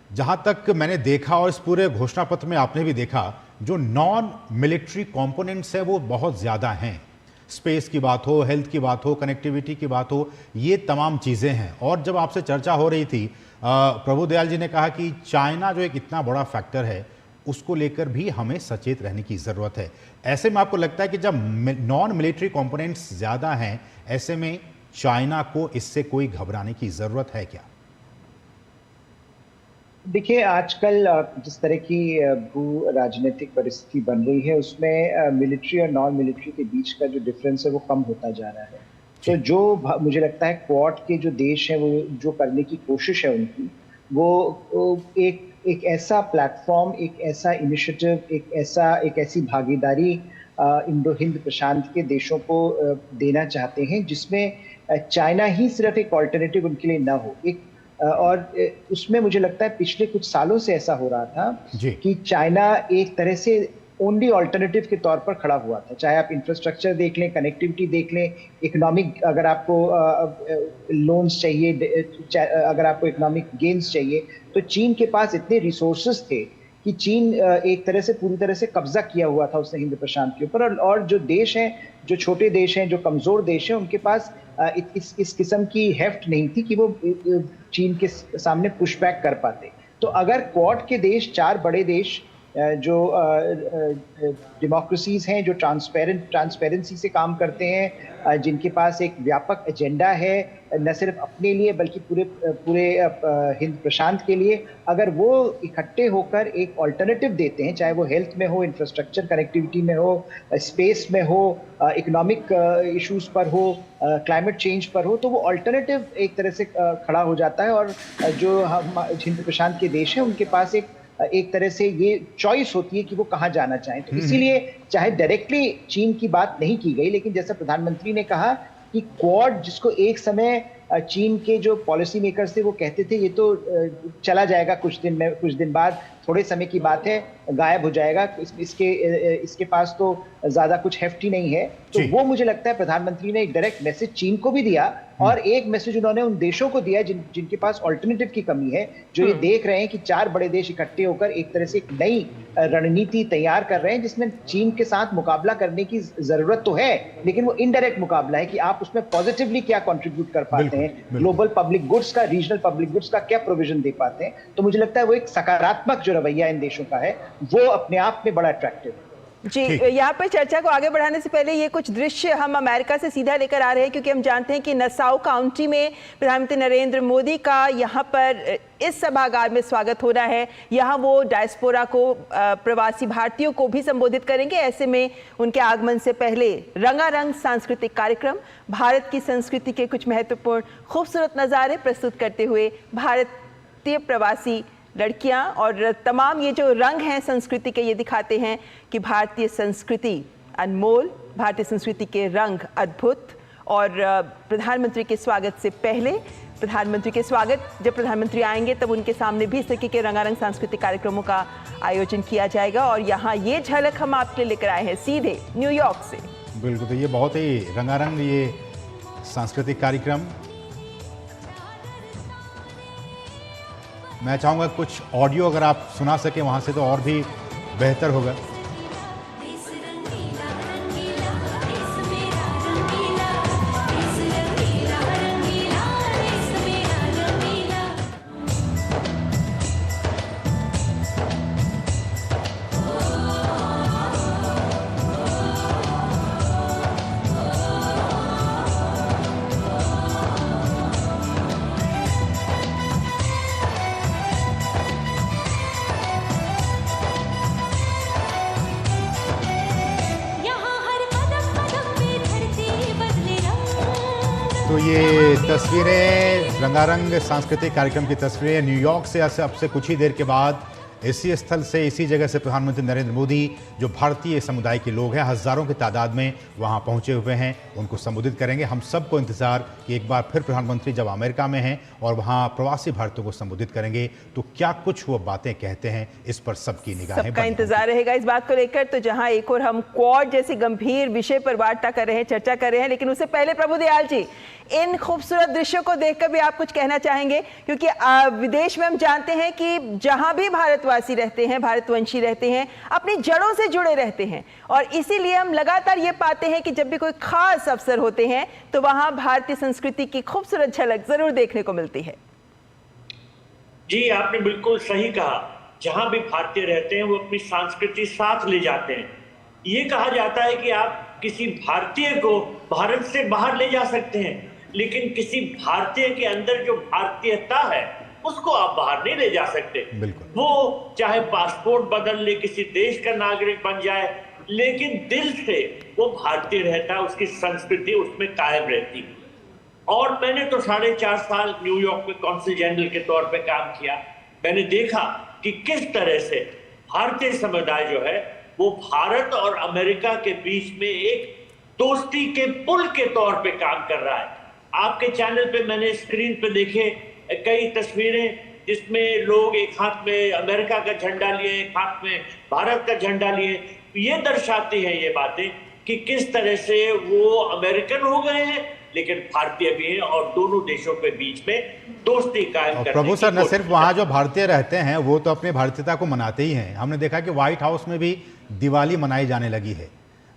जहाँ तक मैंने देखा और इस पूरे घोषणा पत्र में आपने भी देखा, जो नॉन मिलिट्री कॉम्पोनेंट्स है वो बहुत ज़्यादा हैं। स्पेस की बात हो, हेल्थ की बात हो, कनेक्टिविटी की बात हो, ये तमाम चीज़ें हैं। और जब आपसे चर्चा हो रही थी, प्रभु दयाल जी ने कहा कि चाइना जो एक इतना बड़ा फैक्टर है उसको लेकर भी हमें सचेत रहने की ज़रूरत है। ऐसे में आपको लगता है कि जब नॉन मिलिट्री कंपोनेंट्स ज़्यादा हैं, ऐसे में चाइना को इससे कोई घबराने की ज़रूरत है क्या? देखिए, आजकल जिस तरह की भू राजनीतिक परिस्थिति बन रही है उसमें मिलिट्री और नॉन मिलिट्री के बीच का जो डिफरेंस है वो कम होता जा रहा है। तो जो मुझे लगता है क्वाड के जो देश हैं वो जो करने की कोशिश है उनकी, वो एक ऐसा प्लेटफॉर्म, एक ऐसा इनिशिएटिव, एक ऐसी भागीदारी इंडो हिंद प्रशांत के देशों को देना चाहते हैं जिसमें चाइना ही सिर्फ एक ऑल्टरनेटिव उनके लिए ना हो। और उसमें मुझे लगता है पिछले कुछ सालों से ऐसा हो रहा था कि चाइना एक तरह से ओनली ऑल्टरनेटिव के तौर पर खड़ा हुआ था। चाहे आप इंफ्रास्ट्रक्चर देख लें, कनेक्टिविटी देख लें, इकोनॉमिक, अगर आपको लोन्स चाहिए, अगर आपको इकोनॉमिक गेन्स चाहिए, तो चीन के पास इतने रिसोर्सेज थे कि चीन एक तरह से पूरी तरह से कब्जा किया हुआ था उसने हिंद प्रशांत के ऊपर। और जो देश हैं, जो छोटे देश हैं, जो कमजोर देश हैं, उनके पास इस किस्म की हेफ्ट नहीं थी कि वो चीन के सामने पुशबैक कर पाते। तो अगर क्वाड के देश, 4 बड़े देश जो डेमोक्रेसीज हैं, जो ट्रांसपेरेंसी से काम करते हैं, जिनके पास एक व्यापक एजेंडा है न सिर्फ अपने लिए बल्कि पूरे हिंद प्रशांत के लिए, अगर वो इकट्ठे होकर एक ऑल्टरनेटिव देते हैं, चाहे वो हेल्थ में हो, इंफ्रास्ट्रक्चर कनेक्टिविटी में हो, स्पेस में हो, इकोनॉमिक इश्यूज पर हो, क्लाइमेट चेंज पर हो, तो वो ऑल्टरनेटिव एक तरह से खड़ा हो जाता है। और जो हम हिंद प्रशांत के देश हैं उनके पास एक तरह से ये चॉइस होती है कि वो कहाँ जाना चाहें। तो इसीलिए चाहे डायरेक्टली चीन की बात नहीं की गई, लेकिन जैसा प्रधानमंत्री ने कहा कि क्वाड, जिसको एक समय चीन के जो पॉलिसी मेकर्स थे वो कहते थे ये तो चला जाएगा कुछ दिन बाद, थोड़े समय की बात है, गायब हो जाएगा, इसके पास तो ज्यादा कुछ हेफ्टी नहीं है। तो वो मुझे लगता है प्रधानमंत्री ने एक डायरेक्ट मैसेज चीन को भी दिया और एक मैसेज उन्होंने उन देशों को दिया जिनके पास ऑल्टरनेटिव की कमी है, जो ये देख रहे हैं कि 4 बड़े देश इकट्ठे होकर एक तरह से एक नई रणनीति तैयार कर रहे हैं जिसमें चीन के साथ मुकाबला करने की जरूरत तो है, लेकिन वो इनडायरेक्ट मुकाबला है कि आप उसमें पॉजिटिवली क्या कंट्रीब्यूट कर पाते हैं, ग्लोबल पब्लिक गुड्स का, रीजनल पब्लिक गुड्स का क्या प्रोविजन दे पाते हैं। तो मुझे लगता है वो एक सकारात्मक जो रवैया इन देशों का है वो अपने आप में बड़ा अट्रैक्टिव है। जी, यहाँ पर चर्चा को आगे बढ़ाने से पहले ये कुछ दृश्य हम अमेरिका से सीधा लेकर आ रहे हैं, क्योंकि हम जानते हैं कि नसाउ काउंटी में प्रधानमंत्री नरेंद्र मोदी का यहाँ पर इस सभागार में स्वागत हो रहा है। यहाँ वो डायस्पोरा को, प्रवासी भारतीयों को भी संबोधित करेंगे। ऐसे में उनके आगमन से पहले रंगारंग सांस्कृतिक कार्यक्रम, भारत की संस्कृति के कुछ महत्वपूर्ण खूबसूरत नज़ारे प्रस्तुत करते हुए भारतीय प्रवासी लड़कियां और तमाम ये जो रंग हैं संस्कृति के, ये दिखाते हैं कि भारतीय संस्कृति अनमोल, भारतीय संस्कृति के रंग अद्भुत। और प्रधानमंत्री के स्वागत से पहले, प्रधानमंत्री के स्वागत, जब प्रधानमंत्री आएंगे तब उनके सामने भी इस तरीके के रंगारंग सांस्कृतिक कार्यक्रमों का आयोजन किया जाएगा। और यहाँ ये झलक हम आपके लिए लेकर आए हैं सीधे न्यूयॉर्क से। बिल्कुल, तो ये बहुत ही रंगारंग ये सांस्कृतिक कार्यक्रम। मैं चाहूँगा कुछ ऑडियो अगर आप सुना सके वहाँ से तो और भी बेहतर होगा। तो ये तस्वीरें रंगारंग सांस्कृतिक कार्यक्रम की तस्वीरें न्यूयॉर्क से अब से कुछ ही देर के बाद इसी स्थल से, इसी जगह से प्रधानमंत्री नरेंद्र मोदी, जो भारतीय समुदाय के लोग हैं, हजारों की तादाद में वहां पहुंचे हुए हैं, उनको संबोधित करेंगे। हम सबको इंतजार कि एक बार फिर प्रधानमंत्री जब अमेरिका में हैं और वहां प्रवासी भारतीयों को संबोधित करेंगे तो क्या कुछ वो बातें कहते हैं, इस पर सबकी निगाहें, सबका इंतजार रहेगा इस बात को लेकर। तो जहां एक और हम क्वाड जैसे गंभीर विषय पर वार्ता कर रहे हैं, चर्चा कर रहे हैं, लेकिन उससे पहले प्रभुदयाल जी, इन खूबसूरत दृश्यों को देखकर भी आप कुछ कहना चाहेंगे? क्योंकि विदेश में हम जानते हैं कि जहां भी भारतवासी रहते हैं, भारतवंशी रहते हैं, अपनी जड़ों से जुड़े रहते हैं, और इसीलिए हम लगातार ये पाते हैं कि जब भी कोई खास अवसर होते हैं तो वहां भारतीय संस्कृति की खूबसूरत झलक जरूर देखने को मिलती है। जी, आपने बिल्कुल सही कहा। जहां भी भारतीय रहते हैं वो अपनी संस्कृति साथ ले जाते हैं। ये कहा जाता है कि आप किसी भारतीय को भारत से बाहर ले जा सकते हैं, लेकिन किसी भारतीय के अंदर जो भारतीयता है उसको आप बाहर नहीं ले जा सकते। वो चाहे पासपोर्ट बदल ले, किसी देश का नागरिक बन जाए, लेकिन दिल से वो भारतीय रहता, उसकी संस्कृति उसमें कायम रहती। और मैंने तो 4.5 साल न्यूयॉर्क में कौंसिल जनरल के तौर पे काम किया। मैंने देखा कि किस तरह से भारतीय समुदाय जो है वो भारत और अमेरिका के बीच में एक दोस्ती के पुल के तौर पे काम कर रहा है। आपके चैनल पे मैंने स्क्रीन पे देखे कई तस्वीरें जिसमें लोग एक हाथ में अमेरिका का झंडा लिए, एक हाथ में भारत का झंडा लिए। ये दर्शाती हैं ये बातें कि किस तरह से वो अमेरिकन हो गए हैं लेकिन भारतीय भी हैं, और दोनों देशों के बीच में दोस्ती कायम करने प्रभु सर, की न सिर्फ वहाँ जो भारतीय रहते हैं वो तो अपनी भारतीयता को मनाते ही हैं। हमने देखा कि व्हाइट हाउस में भी दिवाली मनाई जाने लगी है।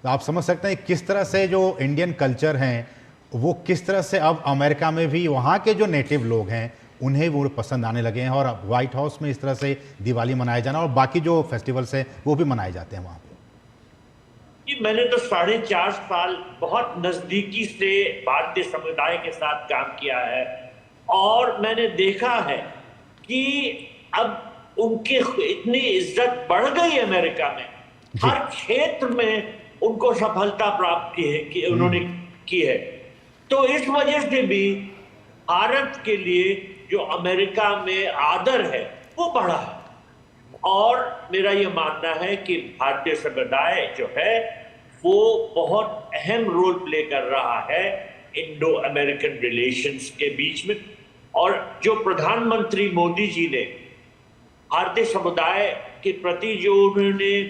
तो आप समझ सकते हैं किस तरह से जो इंडियन कल्चर हैं वो किस तरह से अब अमेरिका में भी वहाँ के जो नेटिव लोग हैं उन्हें वो पसंद आने लगे हैं और अब व्हाइट हाउस में इस तरह से दिवाली मनाया जाना और बाकी जो फेस्टिवल्स हैं वो भी मनाए जाते हैं वहाँ पे। मैंने तो 4.5 साल बहुत नजदीकी से भारतीय समुदाय के साथ काम किया है और मैंने देखा है कि अब उनके इतनी इज्जत बढ़ गई अमेरिका में, हर क्षेत्र में उनको सफलता प्राप्त की है कि उन्होंने की है। तो इस वजह से भी भारत के लिए जो अमेरिका में आदर है वो बढ़ा है और मेरा ये मानना है कि भारतीय समुदाय जो है वो बहुत अहम रोल प्ले कर रहा है इंडो अमेरिकन रिलेशंस के बीच में। और जो प्रधानमंत्री मोदी जी ने भारतीय समुदाय के प्रति जो उन्होंने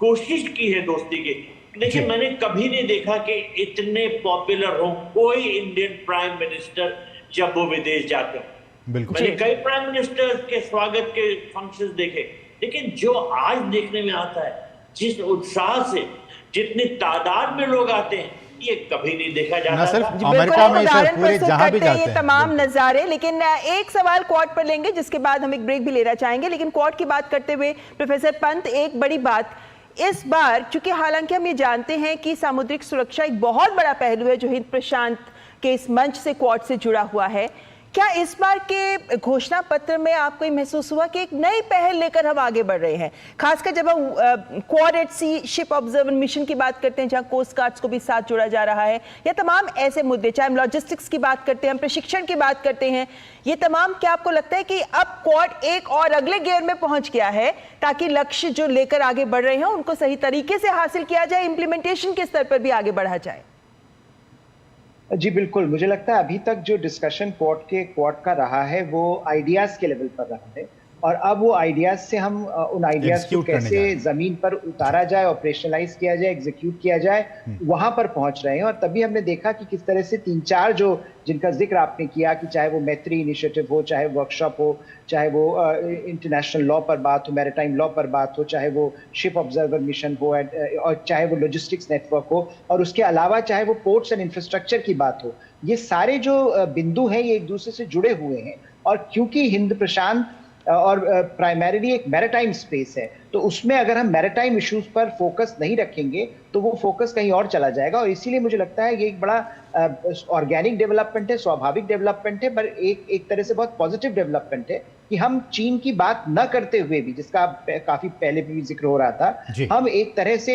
कोशिश की है दोस्ती की, देखिए मैंने कभी नहीं देखा कि इतने पॉपुलर हो कोई इंडियन प्राइम मिनिस्टर जब वो विदेश जाते हो। मैंने कई प्राइम मिनिस्टर के स्वागत के फंक्शंस देखे, लेकिन जो आज देखने में आता है, जिस उत्साह से जितनी तादाद में लोग आते हैं, ये कभी नहीं देखा जाता था। अमेरिका में पूरे जहां भी जाते हैं ये तमाम नजारे। लेकिन एक सवाल क्वाड पर लेंगे जिसके बाद हम एक ब्रेक भी लेना चाहेंगे। लेकिन क्वाड की बात करते हुए प्रोफेसर पंत, एक बड़ी बात इस बार, चूंकि हालांकि हम ये जानते हैं कि सामुद्रिक सुरक्षा एक बहुत बड़ा पहलू है जो हिंद प्रशांत के इस मंच से क्वाड से जुड़ा हुआ है, क्या इस बार के घोषणा पत्र में आपको ये महसूस हुआ कि एक नई पहल लेकर हम आगे बढ़ रहे हैं, खासकर जब हम क्वाड एट सी शिप ऑब्जर्वेशन मिशन की बात करते हैं जहां कोस्ट गार्ड्स को भी साथ जोड़ा जा रहा है, या तमाम ऐसे मुद्दे, चाहे हम लॉजिस्टिक्स की बात करते हैं, हम प्रशिक्षण की बात करते हैं, ये तमाम, क्या आपको लगता है कि अब क्वाड एक और अगले गियर में पहुंच गया है ताकि लक्ष्य जो लेकर आगे बढ़ रहे हैं उनको सही तरीके से हासिल किया जाए, इंप्लीमेंटेशन के स्तर पर भी आगे बढ़ा जाए? जी बिल्कुल, मुझे लगता है अभी तक जो डिस्कशन क्वाड का रहा है वो आइडियाज के लेवल पर रहा है और अब वो आइडियाज से हम उन आइडियाज को कैसे जमीन पर उतारा जाए, ऑपरेशनलाइज किया जाए, एग्जीक्यूट किया जाए, वहां पर पहुंच रहे हैं। और तभी हमने देखा कि किस तरह से 3-4 जो जिनका जिक्र आपने किया कि चाहे वो मैत्री इनिशिएटिव हो, चाहे वर्कशॉप हो, चाहे वो इंटरनेशनल लॉ पर बात हो, मैरीटाइम लॉ पर बात हो, चाहे वो शिप ऑब्जर्वर मिशन हो और चाहे वो लॉजिस्टिक्स नेटवर्क हो, और उसके अलावा चाहे वो पोर्ट्स एंड इंफ्रास्ट्रक्चर की बात हो, ये सारे जो बिंदु हैं ये एक दूसरे से जुड़े हुए हैं। और क्योंकि हिंद प्रशांत और प्राइमरीली एक मैरीटाइम स्पेस है, तो उसमें अगर हम मैरीटाइम इश्यूज पर फोकस नहीं रखेंगे तो वो फोकस कहीं और चला जाएगा। और इसीलिए मुझे लगता है ये एक बड़ा ऑर्गेनिक डेवलपमेंट है, स्वाभाविक डेवलपमेंट है, पर एक तरह से बहुत पॉजिटिव डेवलपमेंट है कि हम चीन की बात न करते हुए भी, जिसका काफी पहले भी जिक्र हो रहा था, हम एक तरह से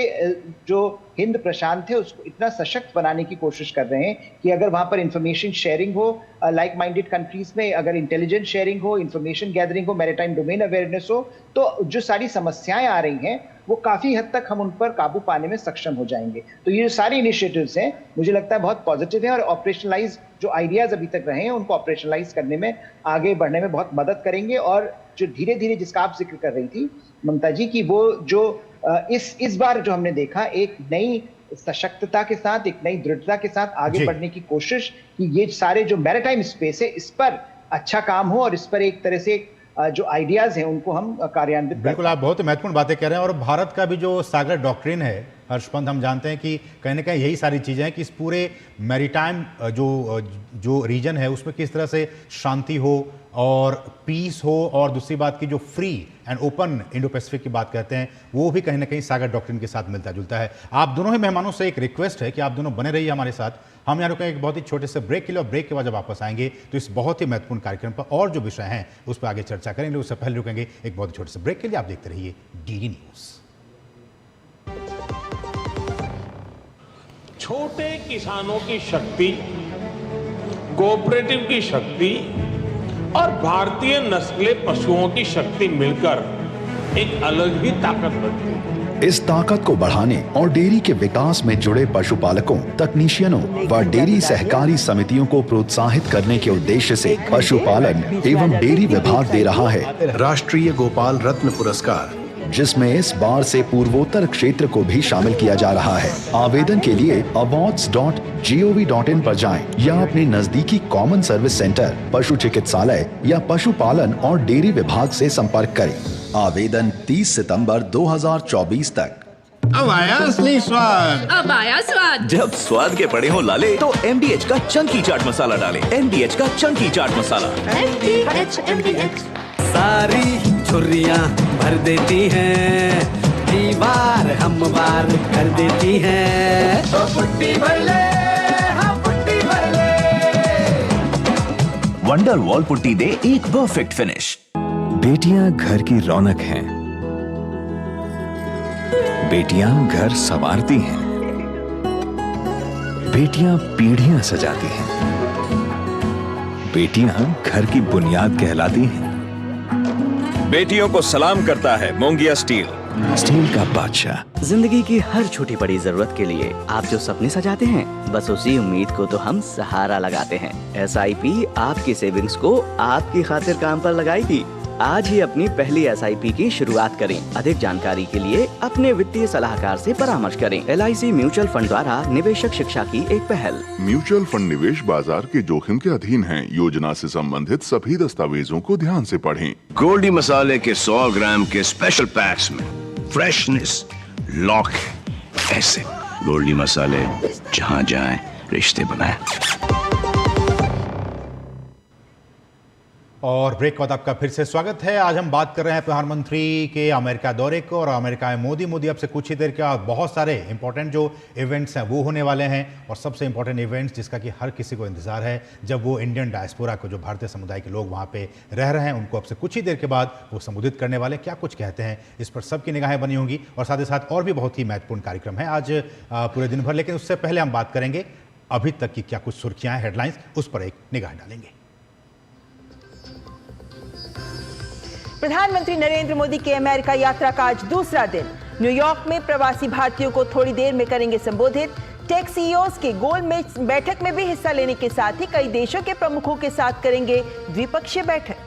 जो हिंद प्रशांत है उसको इतना सशक्त बनाने की कोशिश कर रहे हैं कि अगर वहां पर इंफॉर्मेशन शेयरिंग हो लाइक माइंडेड कंट्रीज में, अगर इंटेलिजेंस शेयरिंग हो, इंफॉर्मेशन गैदरिंग हो, मैरीटाइम डोमेन अवेयरनेस हो, तो जो सारी समस्याएं आ रही हैं वो काफी हद तक हम उन पर काबू पाने में सक्षम हो जाएंगे। तो ये सारे इनिशिएटिव्स हैं, मुझे लगता है बहुत पॉजिटिव है और ऑपरेशनलाइज जो आइडियाज अभी तक रहे हैं उनको ऑपरेशनलाइज करने में, आगे बढ़ने में बहुत मदद करेंगे। और जो धीरे धीरे जिसका आप जिक्र कर रही थी ममता जी की, वो जो इस बार जो हमने देखा एक नई सशक्तता के साथ, एक नई दृढ़ता के साथ आगे बढ़ने की कोशिश कि ये सारे जो मैरीटाइम स्पेस है इस पर अच्छा काम हो और इस पर एक तरह से जो आइडियाज हैं उनको हम कार्यान्वित। बिल्कुल, आप बहुत महत्वपूर्ण बातें कह रहे हैं। और भारत का भी जो सागर डॉक्ट्रिन है हर्षपंत, हम जानते हैं कि कहीं ना कहीं यही सारी चीज़ें हैं कि इस पूरे मैरीटाइम जो रीजन है उसमें किस तरह से शांति हो और पीस हो, और दूसरी बात की जो free and open Indo Pacific की बात करते हैं वो भी कहीं ना कहीं सागर डॉक्ट्रिन के साथ मिलता जुलता है। आप दोनों ही मेहमानों से एक रिक्वेस्ट है कि आप दोनों बने रहिए हमारे साथ। हम यहाँ रुकेंगे एक बहुत ही छोटे से ब्रेक के लिए, और ब्रेक के बाद जब वापस आएंगे तो इस बहुत ही महत्वपूर्ण कार्यक्रम पर और जो विषय हैं उस पर आगे चर्चा करेंगे। उससे पहले रुकेंगे एक बहुत ही छोटे से ब्रेक के लिए। आप देखते रहिए डीडी न्यूज। छोटे किसानों की शक्ति, कोऑपरेटिव की शक्ति और भारतीय नस्ले पशुओं की शक्ति मिलकर एक अलग ही ताकत बनती है। इस ताकत को बढ़ाने और डेयरी के विकास में जुड़े पशुपालकों, तकनीशियनों व डेयरी सहकारी समितियों को प्रोत्साहित करने के उद्देश्य से पशुपालन एवं डेयरी विभाग दे रहा है राष्ट्रीय गोपाल रत्न पुरस्कार, जिसमें इस बार से पूर्वोत्तर क्षेत्र को भी शामिल किया जा रहा है। आवेदन के लिए awards.gov.in पर जाएं या अपने नजदीकी कॉमन सर्विस सेंटर, पशु चिकित्सालय या पशुपालन और डेयरी विभाग से संपर्क करें। आवेदन 30 सितंबर 2024 तक। अब आया असली स्वाद। अब आया स्वाद। जब स्वाद के पड़े हो लाले तो MDH का चंकी चाट मसाला डालें। MDH का चंकी चाट मसाला। MDH। सारी झुर्रियाँ भर देती हैं, दीवार हमवार कर देती हैं। तो पुट्टी भर ले, हाँ पुट्टी भर ले। वंडर वॉल पुट्टी दे एक परफेक्ट फिनिश। बेटियां घर की रौनक हैं। बेटियां घर संवारती हैं। बेटियां पीढ़ियां सजाती हैं। बेटियां घर की बुनियाद कहलाती हैं। बेटियों को सलाम करता है मोंगिया स्टील, स्टील का बादशाह। जिंदगी की हर छोटी बड़ी जरूरत के लिए आप जो सपने सजाते हैं, बस उसी उम्मीद को तो हम सहारा लगाते हैं। SIP आपकी सेविंग्स को आपकी खातिर काम पर लगाएगी। आज ही अपनी पहली SIP की शुरुआत करें। अधिक जानकारी के लिए अपने वित्तीय सलाहकार से परामर्श करें। LIC म्यूचुअल फंड द्वारा निवेशक शिक्षा की एक पहल। म्यूचुअल फंड निवेश बाजार के जोखिम के अधीन हैं। योजना से संबंधित सभी दस्तावेजों को ध्यान से पढ़ें। गोल्डी मसाले के 100 ग्राम के स्पेशल पैक्स में फ्रेशनेस, लॉक, एसिड। गोल्डी मसाले, जहां जाएं रिश्ते बनाएं। और ब्रेक के बाद आपका फिर से स्वागत है। आज हम बात कर रहे हैं प्रधानमंत्री के अमेरिका दौरे को, और अमेरिका में मोदी अब से कुछ ही देर के बाद बहुत सारे इंपॉर्टेंट जो इवेंट्स हैं वो होने वाले हैं। और सबसे इंपॉर्टेंट इवेंट्स जिसका कि हर किसी को इंतजार है, जब वो इंडियन डायस्पोरा को, जो भारतीय समुदाय के लोग वहाँ पे रह रहे हैं, उनको अब से कुछ ही देर के बाद वो संबोधित करने वाले, क्या कुछ कहते हैं इस पर सबकी निगाहें बनी होंगी। और साथ ही साथ और भी बहुत ही महत्वपूर्ण कार्यक्रम है आज पूरे दिन भर। लेकिन उससे पहले हम बात करेंगे अभी तक की क्या कुछ सुर्खियाँ हैं, हेडलाइंस, उस पर एक निगाह डालेंगे। प्रधानमंत्री नरेंद्र मोदी के अमेरिका यात्रा का आज दूसरा दिन। न्यूयॉर्क में प्रवासी भारतीयों को थोड़ी देर में करेंगे संबोधित। टेक CEOs के गोलमेज बैठक में भी हिस्सा लेने के साथ ही कई देशों के प्रमुखों के साथ करेंगे द्विपक्षीय बैठक।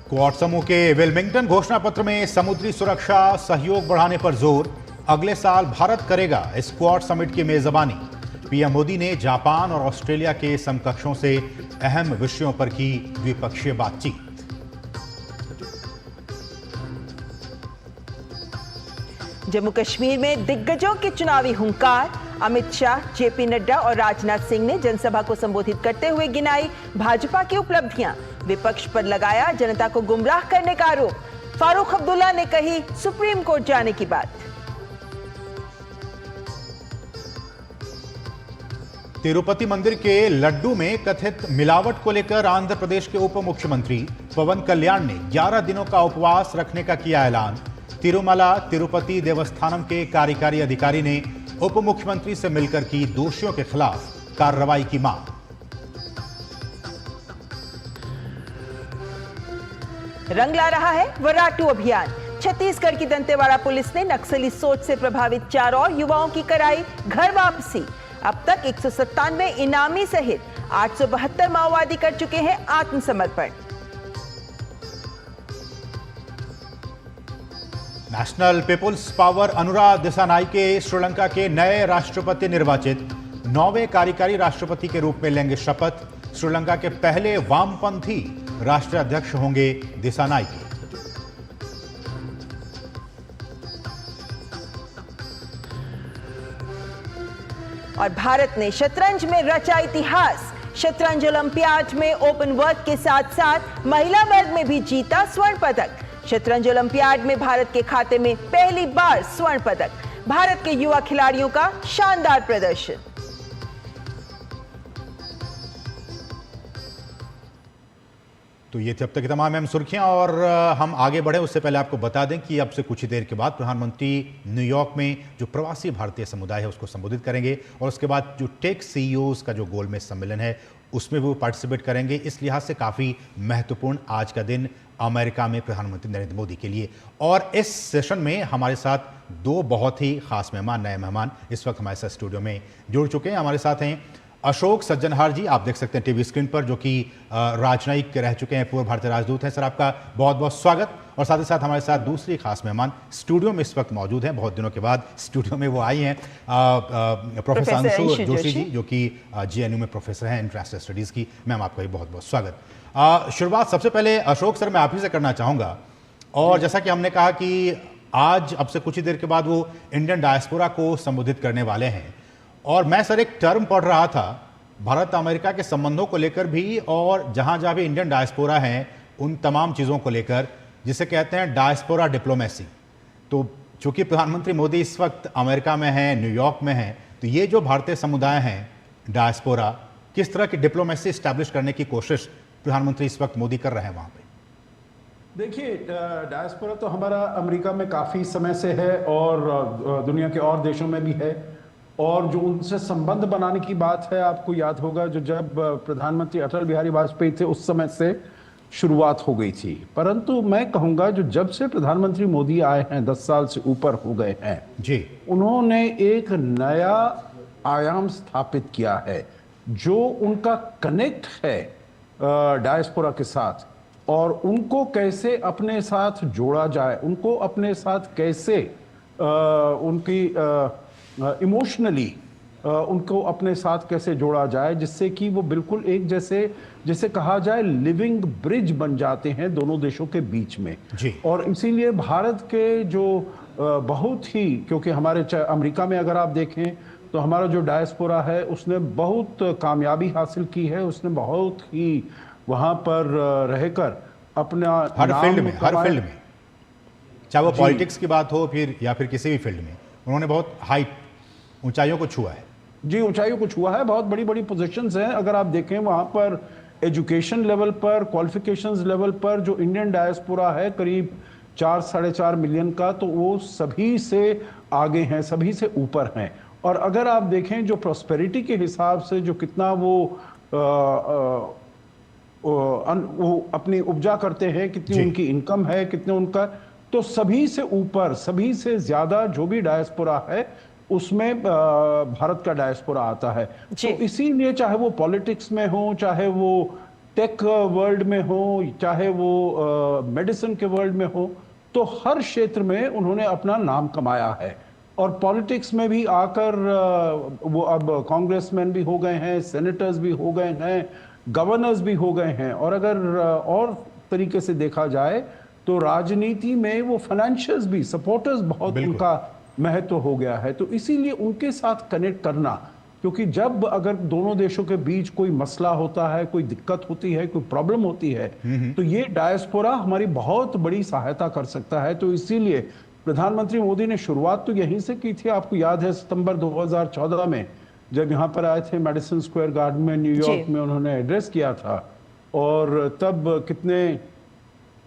क्वाड समूह के वेलमिंगटन घोषणा पत्र में समुद्री सुरक्षा सहयोग बढ़ाने पर जोर। अगले साल भारत करेगा इस क्वाड समिट की मेजबानी। पीएम मोदी ने जापान और ऑस्ट्रेलिया के समकक्षों से अहम विषयों पर की द्विपक्षीय बातचीत। जम्मू कश्मीर में दिग्गजों की चुनावी हुंकार। अमित शाह, JP नड्डा और राजनाथ सिंह ने जनसभा को संबोधित करते हुए गिनाई भाजपा की उपलब्धियां। विपक्ष पर लगाया जनता को गुमराह करने का आरोप। फारूक अब्दुल्ला ने कही सुप्रीम कोर्ट जाने की बात। तिरुपति मंदिर के लड्डू में कथित मिलावट को लेकर आंध्र प्रदेश के उप मुख्यमंत्री पवन कल्याण ने 11 दिनों का उपवास रखने का किया ऐलान। तिरुमला तिरुपति देवस्थानम के कार्यकारी अधिकारी ने उप मुख्यमंत्री से मिलकर की दोषियों के खिलाफ कार्रवाई की मांग। रंग ला रहा है वराटू अभियान। छत्तीसगढ़ की दंतेवाड़ा पुलिस ने नक्सली सोच से प्रभावित 4 और युवाओं की कराई घर वापसी। अब तक 197 इनामी सहित 872 माओवादी कर चुके हैं आत्मसमर्पण। नेशनल पीपुल्स पावर अनुराग दिसानायके श्रीलंका के नए राष्ट्रपति निर्वाचित। 9वें कार्यकारी राष्ट्रपति के रूप में लेंगे शपथ। श्रीलंका के पहले वामपंथी राष्ट्रीय अध्यक्ष होंगे दिसानायके। और भारत ने शतरंज में रचा इतिहास। शतरंज ओलंपियाड में ओपन वर्क के साथ साथ महिला वर्ग में भी जीता स्वर्ण पदक। शतरंज ओलंपियाड में भारत के खाते में पहली बार स्वर्ण पदक। भारत के युवा खिलाड़ियों का शानदार प्रदर्शन। तो ये थी अब तक की तमाम अहम सुर्खियां, और हम आगे बढ़े उससे पहले आपको बता दें कि अब से कुछ ही देर के बाद प्रधानमंत्री न्यूयॉर्क में जो प्रवासी भारतीय समुदाय है उसको संबोधित करेंगे, और उसके बाद जो टेक CEOs का जो गोलमेज सम्मेलन है उसमें वो पार्टिसिपेट करेंगे। इस लिहाज से काफ़ी महत्वपूर्ण आज का दिन अमेरिका में प्रधानमंत्री नरेंद्र मोदी के लिए। और इस सेशन में हमारे साथ 2 बहुत ही खास मेहमान, नए मेहमान इस वक्त हमारे साथ स्टूडियो में जुड़ चुके हैं। हमारे साथ हैं अशोक सज्जनहार जी, आप देख सकते हैं टीवी स्क्रीन पर, जो कि राजनयिक रह चुके हैं, पूर्व भारतीय राजदूत हैं। सर, आपका बहुत बहुत स्वागत। और साथ ही साथ हमारे साथ दूसरी खास मेहमान स्टूडियो में इस वक्त मौजूद हैं, बहुत दिनों के बाद स्टूडियो में वो आई हैं, प्रोफेसर अंशु जोशी जी, जो कि GNU में प्रोफेसर हैं इंटरनेशनल स्टडीज़ की। मैम, आपका भी बहुत बहुत स्वागत। शुरुआत सबसे पहले अशोक सर मैं आप ही से करना चाहूँगा। और जैसा कि हमने कहा कि आज अब से कुछ ही देर के बाद वो इंडियन डायस्पोरा को संबोधित करने वाले हैं, और मैं सर एक टर्म पढ़ रहा था भारत अमेरिका के संबंधों को लेकर भी, और जहां जहां भी इंडियन डायस्पोरा हैं उन तमाम चीज़ों को लेकर, जिसे कहते हैं डायस्पोरा डिप्लोमेसी। तो चूंकि प्रधानमंत्री मोदी इस वक्त अमेरिका में हैं, न्यूयॉर्क में हैं, तो ये जो भारतीय समुदाय हैं डायस्पोरा, किस तरह की डिप्लोमेसी स्टैब्लिश करने की कोशिश प्रधानमंत्री इस वक्त मोदी कर रहे हैं वहाँ पे? देखिए, डायस्पोरा तो हमारा अमेरिका में काफ़ी समय से है और दुनिया के और देशों में भी है, और जो उनसे संबंध बनाने की बात है, आपको याद होगा जो जब प्रधानमंत्री अटल बिहारी वाजपेयी थे उस समय से शुरुआत हो गई थी। परंतु मैं कहूँगा जो जब से प्रधानमंत्री मोदी आए हैं, 10 साल से ऊपर हो गए हैं जी, उन्होंने एक नया आयाम स्थापित किया है, जो उनका कनेक्ट है डायस्पोरा के साथ, और उनको कैसे अपने साथ जोड़ा जाए, उनको अपने साथ कैसे उनकी इमोशनली उनको अपने साथ कैसे जोड़ा जाए, जिससे कि वो बिल्कुल एक जैसे कहा जाए लिविंग ब्रिज बन जाते हैं दोनों देशों के बीच में जी। और इसीलिए भारत के जो बहुत ही, क्योंकि हमारे अमेरिका में अगर आप देखें तो हमारा जो डायस्पोरा है उसने बहुत कामयाबी हासिल की है, उसने बहुत ही वहाँ पर रहकर अपना हर फील्ड में चाहे वो पॉलिटिक्स की बात हो फिर या फिर किसी भी फील्ड में, उन्होंने बहुत हाई ऊंचाइयों को छुआ है। जी, ऊंचाइयों को छुआ है, बहुत बड़ी बड़ी पोजीशंस हैं। अगर आप देखें वहाँ पर एजुकेशन लेवल पर, क्वालिफिकेशंस लेवल पर जो इंडियन डायस्पोरा है करीब 4-4.5 मिलियन का, तो वो सभी से आगे हैं, सभी से ऊपर हैं। और अगर आप देखें जो प्रॉस्पेरिटी के हिसाब से जो कितना वो अपनी उपजा करते हैं, कितनी उनकी इनकम है, कितने उनका, तो सभी से ऊपर, सभी से ज्यादा जो भी डायस्पोरा है उसमें भारत का डायस्पोरा आता है। तो इसीलिए चाहे वो पॉलिटिक्स में हो, चाहे वो टेक वर्ल्ड में हो, चाहे वो मेडिसिन के वर्ल्ड में हो, तो हर क्षेत्र में उन्होंने अपना नाम कमाया है। और पॉलिटिक्स में भी आकर वो अब कांग्रेसमैन भी हो गए हैं, सेनेटर्स भी हो गए हैं, गवर्नर्स भी हो गए हैं, और अगर और तरीके से देखा जाए तो राजनीति में वो फाइनेंशियल्स भी, सपोर्टर्स बहुत उनका महत्व हो गया है। तो इसीलिए उनके साथ कनेक्ट करना, क्योंकि जब अगर दोनों देशों के बीच कोई मसला होता है, कोई दिक्कत होती है, कोई प्रॉब्लम होती है, तो ये डायस्पोरा हमारी बहुत बड़ी सहायता कर सकता है। तो इसीलिए प्रधानमंत्री मोदी ने शुरुआत तो यहीं से की थी। आपको याद है सितंबर 2014 में जब यहाँ पर आए थे मेडिसिन स्क्वायर गार्डन में न्यूयॉर्क में, उन्होंने एड्रेस किया था, और तब कितने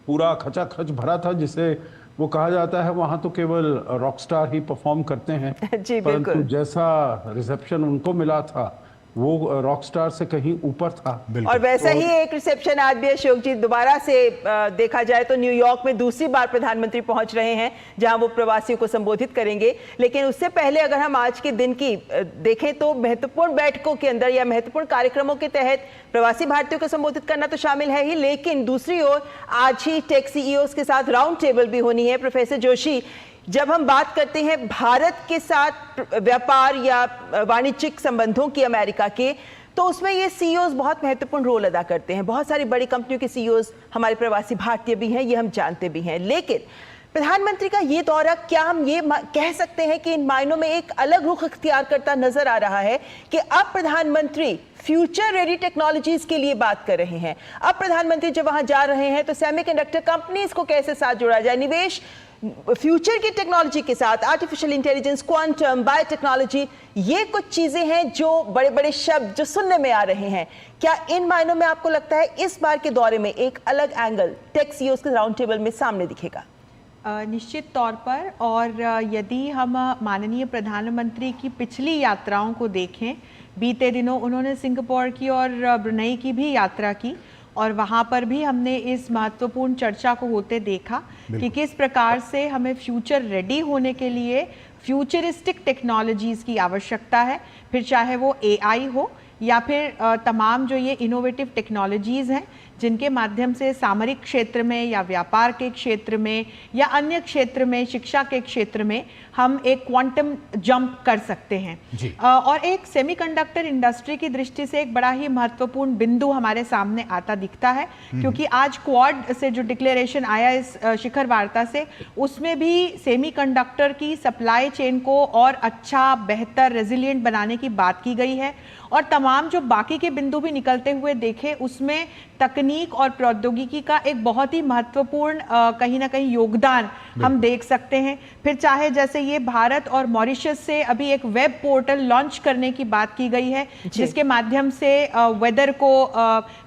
पूरा खचाखच भरा था, जिसे वो कहा जाता है वहां तो केवल रॉकस्टार ही परफॉर्म करते हैं। जी, परंतु जैसा रिसेप्शन उनको मिला था वो रॉकस्टार से कहीं ऊपर था। और वैसा ही एक रिसेप्शन आज भी अशोक जी दोबारा से देखा जाए तो न्यूयॉर्क में दूसरी बार प्रधानमंत्री पहुंच रहे हैं, जहां वो प्रवासियों को संबोधित करेंगे। लेकिन उससे पहले अगर हम आज के दिन की देखें तो महत्वपूर्ण बैठकों के अंदर या महत्वपूर्ण कार्यक्रमों के तहत प्रवासी भारतीयों को संबोधित करना तो शामिल है ही, लेकिन दूसरी ओर आज ही टेक सीईओज के साथ राउंड टेबल भी होनी है। प्रोफेसर जोशी, जब हम बात करते हैं भारत के साथ व्यापार या वाणिज्यिक संबंधों की अमेरिका के, तो उसमें ये सीईओज बहुत महत्वपूर्ण रोल अदा करते हैं। बहुत सारी बड़ी कंपनियों के सीईओज हमारे प्रवासी भारतीय भी हैं, ये हम जानते भी हैं। लेकिन प्रधानमंत्री का ये दौरा, क्या हम ये कह सकते हैं कि इन मायनों में एक अलग रुख इख्तियार करता नजर आ रहा है कि अब प्रधानमंत्री फ्यूचर रेडी टेक्नोलॉजीज के लिए बात कर रहे हैं। अब प्रधानमंत्री जब वहां जा रहे हैं तो सेमीकंडक्टर कंपनीज को कैसे साथ जोड़ा जाए, निवेश फ्यूचर की टेक्नोलॉजी के साथ, आर्टिफिशियल इंटेलिजेंस, क्वांटम, बायोटेक्नोलॉजी, ये कुछ चीजें हैं जो बड़े बड़े शब्द जो सुनने में आ रहे हैं। क्या इन मायनों में आपको लगता है इस बार के दौरे में एक अलग एंगल टेक सीईओज के राउंड टेबल में सामने दिखेगा? निश्चित तौर पर। और यदि हम माननीय प्रधानमंत्री की पिछली यात्राओं को देखें, बीते दिनों उन्होंने सिंगापुर की और ब्रुनेई की भी यात्रा की, और वहाँ पर भी हमने इस महत्वपूर्ण चर्चा को होते देखा कि किस प्रकार से हमें फ्यूचर रेडी होने के लिए फ्यूचरिस्टिक टेक्नोलॉजीज़ की आवश्यकता है, फिर चाहे वो एआई हो या फिर तमाम जो ये इनोवेटिव टेक्नोलॉजीज़ हैं जिनके माध्यम से सामरिक क्षेत्र में या व्यापार के क्षेत्र में या अन्य क्षेत्र में, शिक्षा के क्षेत्र में हम एक क्वांटम जंप कर सकते हैं। और एक सेमीकंडक्टर इंडस्ट्री की दृष्टि से एक बड़ा ही महत्वपूर्ण बिंदु हमारे सामने आता दिखता है, क्योंकि आज क्वाड से जो डिक्लेरेशन आया इस शिखर वार्ता से, उसमें भी सेमीकंडक्टर की सप्लाई चेन को और अच्छा, बेहतर, रेजिलिएंट बनाने की बात की गई है। और तमाम जो बाकी के बिंदु भी निकलते हुए देखे, उसमें तकनीक और प्रौद्योगिकी का एक बहुत ही महत्वपूर्ण कहीं ना कहीं योगदान हम देख सकते हैं। फिर चाहे जैसे ये भारत और मॉरिशस से अभी एक वेब पोर्टल लॉन्च करने की बात की गई है, जिसके माध्यम से वेदर को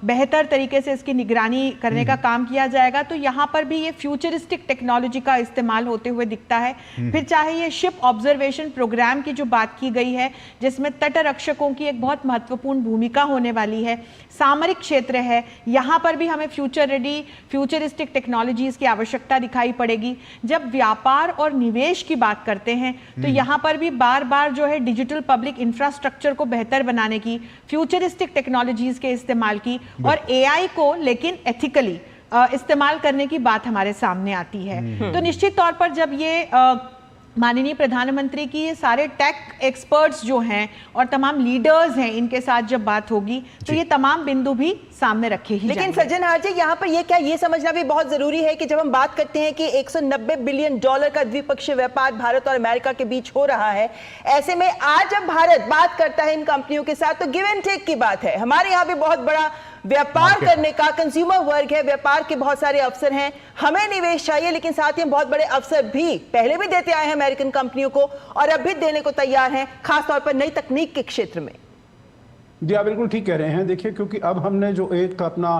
बेहतर तरीके से इसकी निगरानी करने का काम किया जाएगा। तो यहाँ पर भी ये फ्यूचरिस्टिक टेक्नोलॉजी का इस्तेमाल होते हुए दिखता है। फिर चाहे ये शिप ऑब्जर्वेशन प्रोग्राम की जो बात की गई है, जिसमें तटरक्षकों की एक बहुत महत्वपूर्ण भूमिका होने वाली है, सामरिक क्षेत्र है, यहाँ पर भी हमें फ्यूचर रेडी, फ्यूचरिस्टिक टेक्नोलॉजीज की आवश्यकता दिखाई पड़ेगी। जब व्यापार और निवेश की बात करते हैं, तो यहाँ पर भी बार बार जो है डिजिटल पब्लिक इंफ्रास्ट्रक्चर को बेहतर बनाने की, फ्यूचरिस्टिक टेक्नोलॉजीज के इस्तेमाल की और एआई को लेकिन एथिकली इस्तेमाल करने की बात हमारे सामने आती है। तो निश्चित तौर पर जब ये माननीय प्रधानमंत्री की ये सारे टेक एक्सपर्ट्स जो हैं और तमाम लीडर्स हैं, इनके साथ जब बात होगी, तो ये तमाम बिंदु भी सामने रखे ही लेकिन सज्जनहार जी, यहाँ पर ये समझना भी बहुत जरूरी है कि जब हम बात करते हैं कि $190 बिलियन का द्विपक्षीय व्यापार भारत और अमेरिका के बीच हो रहा है, ऐसे में आज जब भारत बात करता है इन कंपनियों के साथ, तो गिव एंड टेक की बात है। हमारे यहाँ भी बहुत बड़ा व्यापार करने का कंज्यूमर वर्ग है, व्यापार के बहुत सारे अवसर हैं, हमें निवेश चाहिए, लेकिन साथ ही बहुत बड़े अवसर भी पहले भी देते आए हैं अमेरिकन कंपनियों को और अब भी देने को तैयार हैं, खासतौर पर नई तकनीक के क्षेत्र में। जी आप बिल्कुल ठीक कह रहे हैं। देखिए, क्योंकि अब हमने जो एक अपना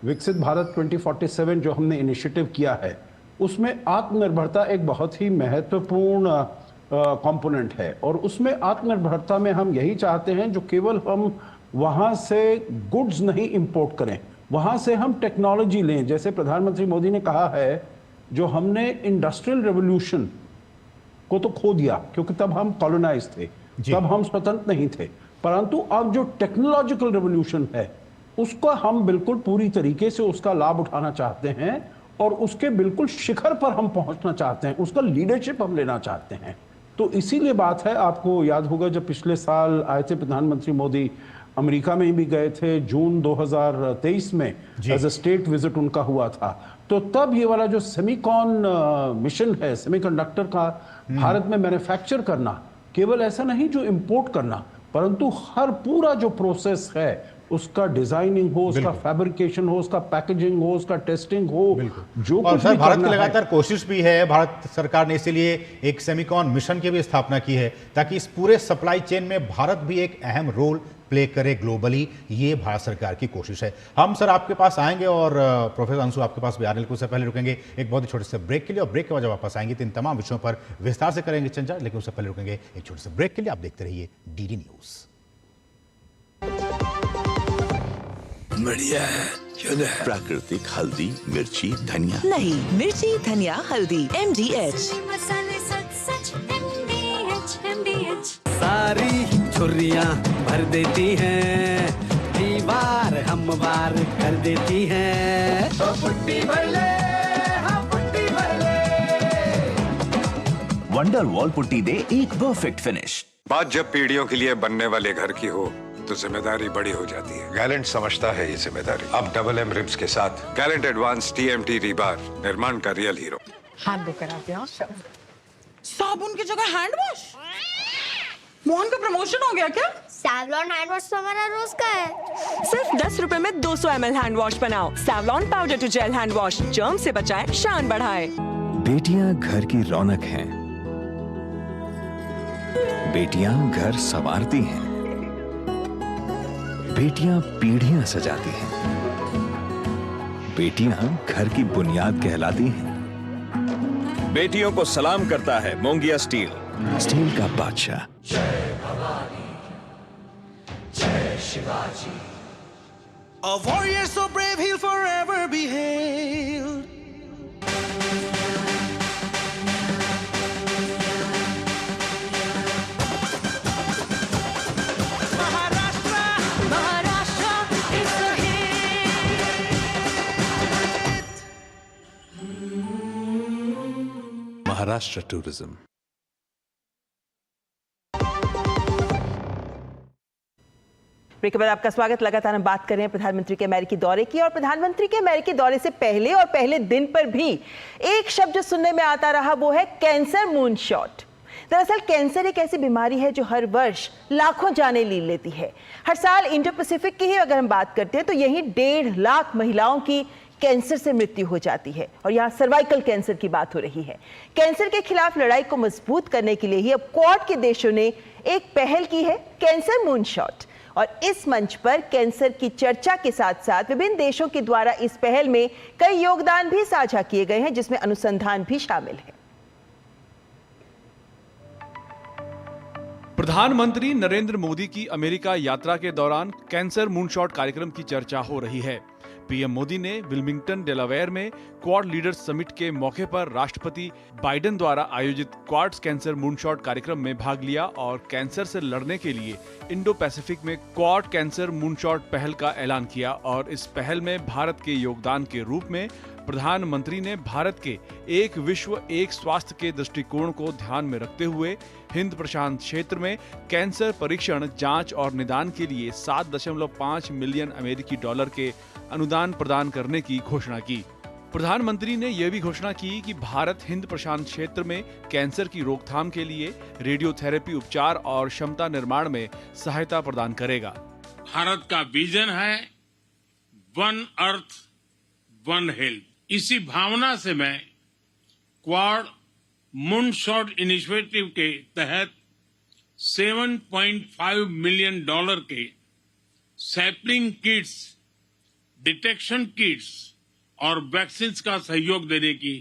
विकसित भारत 2047 जो हमने इनिशिएटिव किया है, उसमें आत्मनिर्भरता एक बहुत ही महत्वपूर्ण कंपोनेंट है। और उसमें आत्मनिर्भरता में हम यही चाहते हैं जो केवल हम वहाँ से गुड्स नहीं इंपोर्ट करें, वहाँ से हम टेक्नोलॉजी लें। जैसे प्रधानमंत्री मोदी ने कहा है, जो हमने इंडस्ट्रियल रेवोल्यूशन को तो खो दिया, क्योंकि तब हम कॉलोनाइज थे, तब हम स्वतंत्र नहीं थे, परंतु अब जो टेक्नोलॉजिकल रेवोल्यूशन है, उसका हम बिल्कुल पूरी तरीके से उसका लाभ उठाना चाहते हैं और उसके बिल्कुल शिखर पर हम पहुंचना चाहते हैं, उसका लीडरशिप हम लेना चाहते हैं। तो इसीलिए बात है, आपको याद होगा जब पिछले साल आए थे प्रधानमंत्री मोदी, अमेरिका में भी गए थे, जून 2023 में एज अ स्टेट विजिट उनका हुआ था। तो तब ये वाला जो सेमीकॉन मिशन है, सेमीकंडक्टर का भारत में मैन्युफैक्चर करना, केवल ऐसा नहीं जो इंपोर्ट करना, परंतु हर पूरा जो प्रोसेस है, उसका डिजाइनिंग हो, उसका फैब्रिकेशन हो, उसका पैकेजिंग हो, उसका टेस्टिंग हो, जो और कुछ सर भी भारत करना की लगातार है। कोशिश भी है, भारत सरकार ने इसीलिए एक सेमीकॉन मिशन की भी स्थापना की है, ताकि इस पूरे सप्लाई चेन में भारत भी एक अहम रोल प्ले करे ग्लोबली। ये भारत सरकार की कोशिश है। हम सर आपके पास आएंगे और प्रोफेसर अंशु आपके पास भी आ रहे हैं, उससे पहले रुकेंगे एक बहुत ही छोटे से ब्रेक के लिए, और ब्रेक के बाद जब वापस आएंगे तो इन तमाम विषयों पर विस्तार से करेंगे चर्चा, लेकिन उससे पहले रुकेंगे एक छोटे से ब्रेक के लिए। आप देखते रहिए डीडी न्यूज। बढ़िया है, शुद्ध है। प्राकृतिक हल्दी, मिर्ची, धनिया नहीं, मिर्ची, धनिया, हल्दी, MDH। सारी छुर्रियाँ भर देती हैं, दीवार हमवार कर देती हैं। तो पुट्टी भर ले, हाँ पुट्टी भर ले। वंडर वॉल पुट्टी दे एक परफेक्ट फिनिश। बात जब पीढ़ियों के लिए बनने वाले घर की हो, तो जिम्मेदारी बड़ी हो जाती है। गैलेंट समझता है ये जिम्मेदारी। अब डबल एम रिब्स के साथ गैलेंट एडवांस TMT रीबार, निर्माण का रियल हीरो। हाथ धो कर आप यहाँ साबुन की जगह हैंड वॉश। मोहन का प्रमोशन हो गया क्या? सैवलॉन हैंड वॉश तो हमारा रोज का है। सिर्फ 10 रुपए में 200 ml हैंड वॉश बनाओ। Savlon powder to gel hand wash, germ से बचाए, शान बढ़ाए। बेटियां घर की रौनक हैं, बेटियां घर संवारती हैं, बेटियां पीढ़ियां सजाती हैं, बेटियां घर की बुनियाद कहलाती हैं। बेटियों को सलाम करता है मोंगिया स्टील, स्टील का बादशाह। जय भवानी, जय Shivaji. A warrior so brave he'll forever be hailed. Maharashtra Tourism. Break के बाद आपका स्वागत। लगातार हम बात कर रहे हैं प्रधानमंत्री के अमेरिकी दौरे की, और प्रधानमंत्री के अमेरिकी दौरे से पहले और पहले दिन पर भी एक शब्द जो सुनने में आता रहा वो है कैंसर मूनशॉट। दरअसल कैंसर एक ऐसी बीमारी है जो हर वर्ष लाखों जानें ले लेती है। हर साल इंडो पैसिफिक की ही अगर हम बात करते हैं तो यही 1.5 लाख महिलाओं की कैंसर से मृत्यु हो जाती है, और यहाँ सर्वाइकल कैंसर की बात हो रही है। कैंसर के खिलाफ लड़ाई को मजबूत करने के लिए ही अब क्वाड के देशों ने एक पहल की है, कैंसर मूनशॉट। और इस मंच पर कैंसर की चर्चा के साथ साथ विभिन्न देशों के द्वारा इस पहल में कई योगदान भी साझा किए गए हैं, जिसमें अनुसंधान भी शामिल है। प्रधानमंत्री नरेंद्र मोदी की अमेरिका यात्रा के दौरान कैंसर मूनशॉट कार्यक्रम की चर्चा हो रही है। पीएम मोदी ने विल्मिंगटन, डेलावेयर में क्वाड लीडर्स समिट के मौके पर राष्ट्रपति बाइडेन द्वारा आयोजित क्वाड्स कैंसर मूनशॉट कार्यक्रम में भाग लिया और कैंसर से लड़ने के लिए इंडो पैसिफिक में क्वाड कैंसर मूनशॉट पहल का ऐलान किया। और इस पहल में भारत के योगदान के रूप में प्रधानमंत्री ने भारत के एक विश्व एक स्वास्थ्य के दृष्टिकोण को ध्यान में रखते हुए हिंद प्रशांत क्षेत्र में कैंसर परीक्षण, जांच और निदान के लिए 7.5 मिलियन अमेरिकी डॉलर के अनुदान प्रदान करने की घोषणा की। प्रधानमंत्री ने यह भी घोषणा की कि भारत हिंद प्रशांत क्षेत्र में कैंसर की रोकथाम के लिए रेडियोथेरेपी उपचार और क्षमता निर्माण में सहायता प्रदान करेगा। भारत का विजन है वन अर्थ वन हेल्थ। इसी भावना से मैं क्वाड मूनशॉट इनिशिएटिव के तहत 7.5 मिलियन डॉलर के सैपलिंग किट्स, डिटेक्शन किट्स और वैक्सीन का सहयोग देने की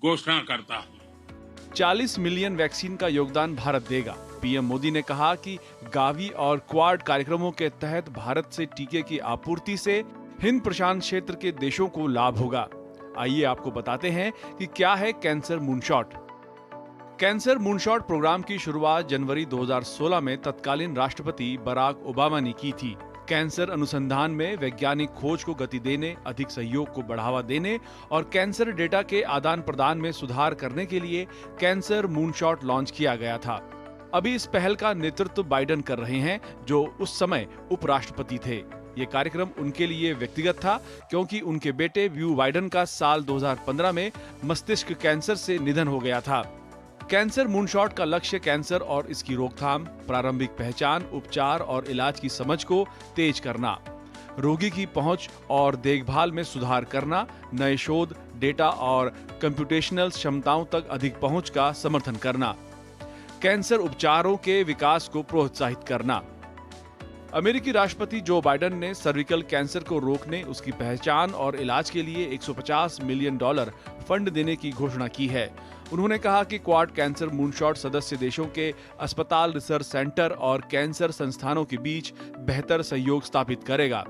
घोषणा करता हूं। 40 मिलियन वैक्सीन का योगदान भारत देगा। पीएम मोदी ने कहा कि गावी और क्वाड कार्यक्रमों के तहत भारत से टीके की आपूर्ति से हिंद प्रशांत क्षेत्र के देशों को लाभ होगा। आइए आपको बताते हैं कि क्या है cancer moonshot. Cancer moonshot programme की शुरुआत जनवरी 2016 में तत्कालीन राष्ट्रपति बराक ओबामा ने की थी। कैंसर अनुसंधान में वैज्ञानिक खोज को गति देने, अधिक सहयोग को बढ़ावा देने और कैंसर डेटा के आदान प्रदान में सुधार करने के लिए कैंसर मूनशॉट लॉन्च किया गया था। अभी इस पहल का नेतृत्व बाइडेन कर रहे हैं, जो उस समय उपराष्ट्रपति थे। ये कार्यक्रम उनके लिए व्यक्तिगत था क्योंकि उनके बेटे व्यू बाइडेन का साल 2015 में मस्तिष्क कैंसर से निधन हो गया था। कैंसर मूनशॉट का लक्ष्य कैंसर और इसकी रोकथाम, प्रारंभिक पहचान, उपचार और इलाज की समझ को तेज करना, रोगी की पहुंच और देखभाल में सुधार करना, नए शोध, डेटा और कंप्यूटेशनल क्षमताओं तक अधिक पहुंच का समर्थन करना, कैंसर उपचारों के विकास को प्रोत्साहित करना। अमेरिकी राष्ट्रपति जो बाइडेन ने सर्विकल कैंसर को रोकने, उसकी पहचान और इलाज के लिए 150 मिलियन डॉलर फंड देने की घोषणा की है। उन्होंने कहा कि क्वाड कैंसर मूनशॉट सदस्य देशों के अस्पताल, रिसर्च सेंटर और कैंसर संस्थानों के बीच बेहतर सहयोग स्थापित करेगा।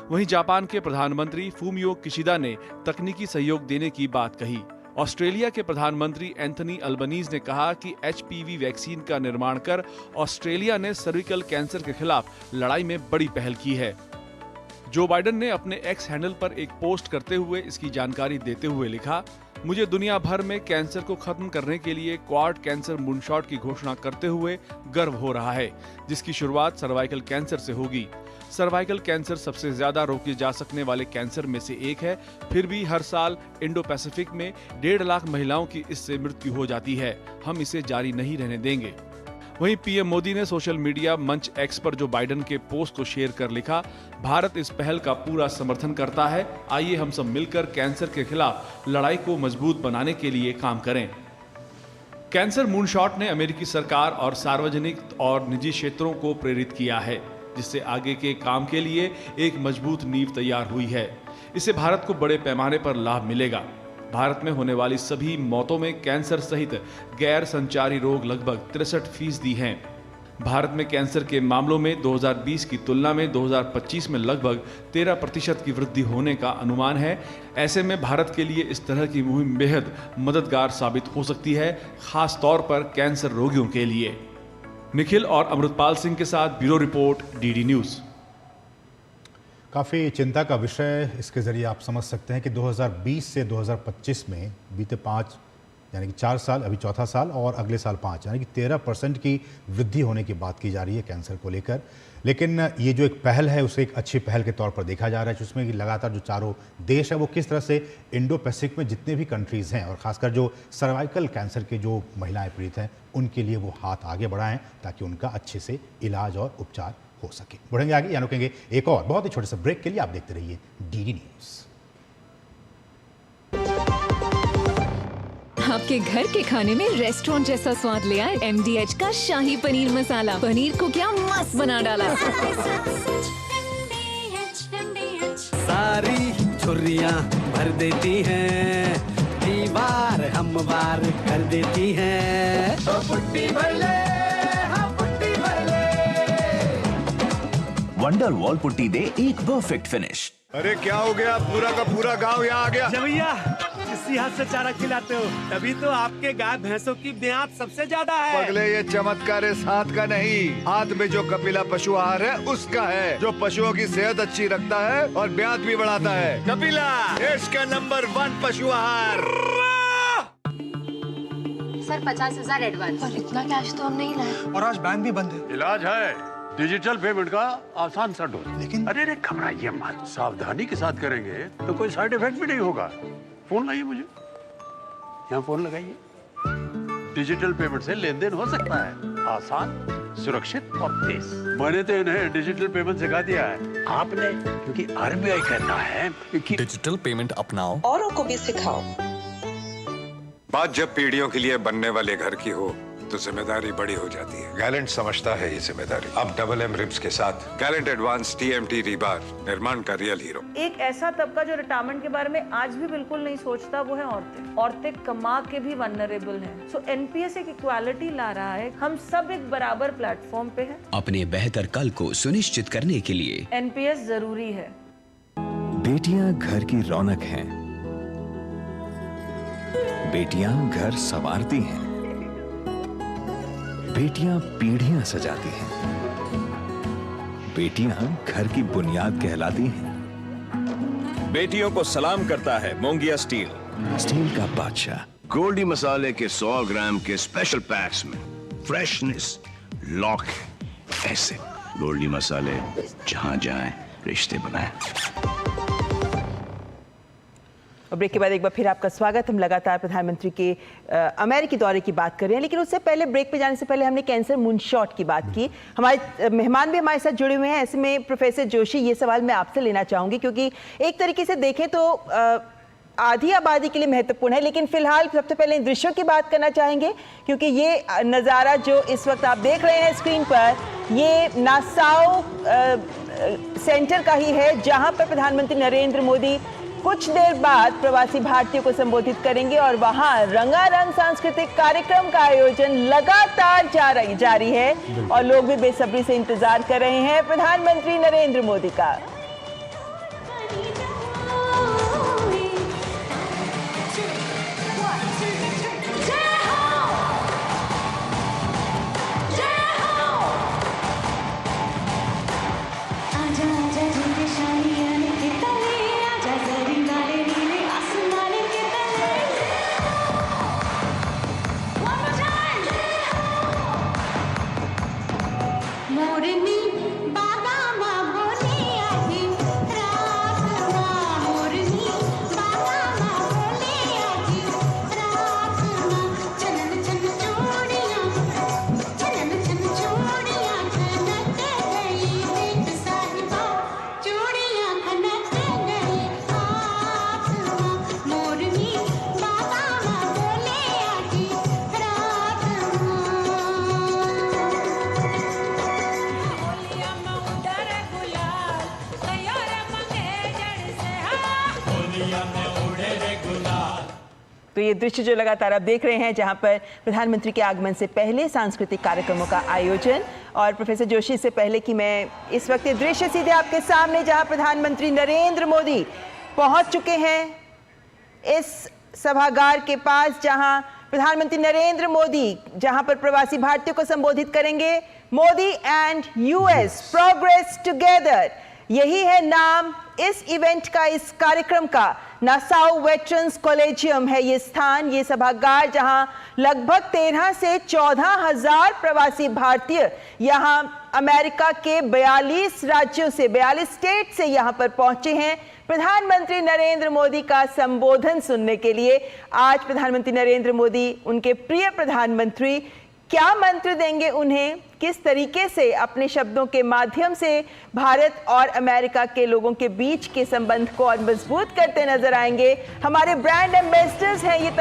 वहीं जापान के प्रधानमंत्री फूमियो किशिदा ने तकनीकी सहयोग देने की बात कही। ऑस्ट्रेलिया के प्रधानमंत्री एंथनी अल्बनीज ने कहा कि एचपीवी वैक्सीन का निर्माण कर ऑस्ट्रेलिया ने सर्विकल कैंसर के खिलाफ लड़ाई में बड़ी पहल की है। जो बाइडेन ने अपने एक्स हैंडल पर एक पोस्ट करते हुए इसकी जानकारी देते हुए लिखा, मुझे दुनिया भर में कैंसर को खत्म करने के लिए क्वाड कैंसर मूनशॉट की घोषणा करते हुए गर्व हो रहा है, जिसकी शुरुआत सर्वाइकल कैंसर से होगी। सर्वाइकल कैंसर सबसे ज्यादा रोके जा सकने वाले कैंसर में से एक है, फिर भी हर साल इंडो पैसिफिक में 1.5 लाख महिलाओं की इससे मृत्यु हो जाती है। हम इसे जारी नहीं रहने देंगे। वहीं पीएम मोदी ने सोशल मीडिया मंच एक्स पर जो बाइडेन के पोस्ट को शेयर कर लिखा, भारत इस पहल का पूरा समर्थन करता है। आइए हम सब मिलकर कैंसर के खिलाफ लड़ाई को मजबूत बनाने के लिए काम करें। कैंसर मूनशॉट ने अमेरिकी सरकार और सार्वजनिक और निजी क्षेत्रों को प्रेरित किया है, जिससे आगे के काम के लिए एक मजबूत नींव तैयार हुई है। इससे भारत को बड़े पैमाने पर लाभ मिलेगा। भारत में होने वाली सभी मौतों में कैंसर सहित गैर संचारी रोग लगभग 63% हैं। भारत में कैंसर के मामलों में 2020 की तुलना में 2025 में लगभग 13% की वृद्धि होने का अनुमान है। ऐसे में भारत के लिए इस तरह की मुहिम बेहद मददगार साबित हो सकती है, खास तौर पर कैंसर रोगियों के लिए। निखिल और अमृतपाल सिंह के साथ ब्यूरो रिपोर्ट, डीडी न्यूज। काफ़ी चिंता का विषय इसके ज़रिए आप समझ सकते हैं कि 2020 से 2025 में बीते 5 यानी कि 4 साल, अभी चौथा साल और अगले साल 5, यानी कि 13% की वृद्धि होने की बात की जा रही है कैंसर को लेकर। लेकिन ये जो एक पहल है उसे एक अच्छी पहल के तौर पर देखा जा रहा है, जिसमें कि लगातार जो चारों देश है वो किस तरह से इंडो पैसिफिक में जितने भी कंट्रीज़ हैं और ख़ासकर जो सर्वाइकल कैंसर के जो महिलाएं पीड़ित हैं उनके लिए वो हाथ आगे बढ़ाएं ताकि उनका अच्छे से इलाज और उपचार हो सके। बढ़ेंगे आगे, यानी कहेंगे एक और बहुत ही छोटे से ब्रेक के लिए। आप देखते रहिए डीडी न्यूज़। आपके घर के खाने में रेस्टोरेंट जैसा स्वाद ले आए MDH का शाही पनीर मसाला। पनीर को क्या मस्त बना डाला। सारी झुर्रियाँ भर देती हैं, दीवार हमवार कर देती हैं। तो पुट्टी भर ले, हाँ पुट्टी भर ले। वंडर वॉल पुट्टी दे एक परफेक्ट फिनिश। अरे क्या हो गया, पूरा का पूरा गांव यहाँ आ गया। भैया इसी हाथ से चारा खिलाते हो, तभी तो आपके गाय भैंसों की ब्याज सबसे ज्यादा है। पगले, ये चमत्कार इस हाथ का नहीं, हाथ में जो कपिला पशु आहार है उसका है, जो पशुओं की सेहत अच्छी रखता है और ब्याज भी बढ़ाता है। कपिला, देश का नंबर 1 पशु आहार। Sir 50,000 advance. पर इतना कैश तो हम नहीं लाए। और आज बैंक भी बंद है। इलाज है डिजिटल पेमेंट का आसान सा डोज। लेकिन अरे घबराइए मत, सावधानी के साथ करेंगे तो कोई साइड इफेक्ट भी नहीं होगा। फोन लाइए मुझे, यहाँ फोन लगाइए। डिजिटल पेमेंट से लेन देन हो सकता है, आसान, सुरक्षित और तेज। मैंने तो इन्हें डिजिटल पेमेंट सिखा दिया है, आपने, क्योंकि RBI कहता है कि डिजिटल पेमेंट अपनाओ, औरों को भी सिखाओ। बात जब पीढ़ियों के लिए बनने वाले घर की हो तो जिम्मेदारी बड़ी हो जाती है। गैलेंट समझता है ये जिम्मेदारी। अब डबल M रिब्स के साथ गैलेंट एडवांस TMT रीबार, निर्माण का रियल हीरो। एक ऐसा तबका जो रिटायरमेंट के बारे में आज भी बिल्कुल नहीं सोचता, वो है औरतें। औरतें कमा के भी वल्नरेबल हैं। सो NPS एक इक्वालिटी ला रहा है, हम सब एक बराबर प्लेटफॉर्म पे हैं। अपने बेहतर कल को सुनिश्चित करने के लिए NPS जरूरी है। बेटियां घर की रौनक हैं, बेटियां घर संवारती हैं, बेटियां पीढ़ियां सजाती हैं, बेटियां घर की बुनियाद कहलाती हैं। बेटियों को सलाम करता है मोंगिया स्टील, स्टील का बादशाह। गोल्डी मसाले के 100 ग्राम के स्पेशल पैक्स में फ्रेशनेस, लॉक, एसिड। गोल्डी मसाले, जहां जाएं रिश्ते बनाएं। और ब्रेक के बाद एक बार फिर आपका स्वागत। हम लगातार प्रधानमंत्री के अमेरिकी दौरे की बात कर रहे हैं, लेकिन उससे पहले, ब्रेक पे जाने से पहले हमने कैंसर मूनशॉट की बात की। हमारे मेहमान भी हमारे साथ जुड़े हुए हैं। ऐसे में प्रोफेसर जोशी, ये सवाल मैं आपसे लेना चाहूँगी, क्योंकि एक तरीके से देखें तो आधी आबादी के लिए महत्वपूर्ण है, लेकिन फिलहाल सबसे पहले इन दृश्यों की बात करना चाहेंगे, क्योंकि ये नज़ारा जो इस वक्त आप देख रहे हैं स्क्रीन पर, ये नासाउ सेंटर का ही है, जहाँ पर प्रधानमंत्री नरेंद्र मोदी कुछ देर बाद प्रवासी भारतीयों को संबोधित करेंगे और वहां रंगारंग सांस्कृतिक कार्यक्रम का आयोजन लगातार जारी है और लोग भी बेसब्री से इंतजार कर रहे हैं प्रधानमंत्री नरेंद्र मोदी का। तो ये दृश्य जो लगातार आप देख रहे हैं, जहां पर प्रधानमंत्री के आगमन से पहले सांस्कृतिक कार्यक्रमों का आयोजन। और प्रोफेसर जोशी, इससे पहले कि मैं इस वक्त ये दृश्य सीधे आपके सामने, जहां प्रधानमंत्री नरेंद्र मोदी पहुंच चुके हैं इस सभागार के पास, जहां प्रधानमंत्री नरेंद्र मोदी जहां पर प्रवासी भारतीयों को संबोधित करेंगे। Modi and US progress together, यही है नाम इस इवेंट का, इस कार्यक्रम का। नासाउ वेटरन्स कॉलेजियम है ये स्थान, ये सभागार, जहां लगभग 13 से 14 हजार प्रवासी भारतीय यहां अमेरिका के 42 राज्यों से, 42 स्टेट से यहां पर पहुंचे हैं प्रधानमंत्री नरेंद्र मोदी का संबोधन सुनने के लिए। आज प्रधानमंत्री नरेंद्र मोदी, उनके प्रिय प्रधानमंत्री, क्या मंत्र देंगे उन्हें, किस तरीके से अपने शब्दों के माध्यम से भारत और अमेरिका के लोगों के बीच के संबंध को और मजबूत करते नजर आएंगे। हमारे ब्रांड एम्बेसडर्स हैं ये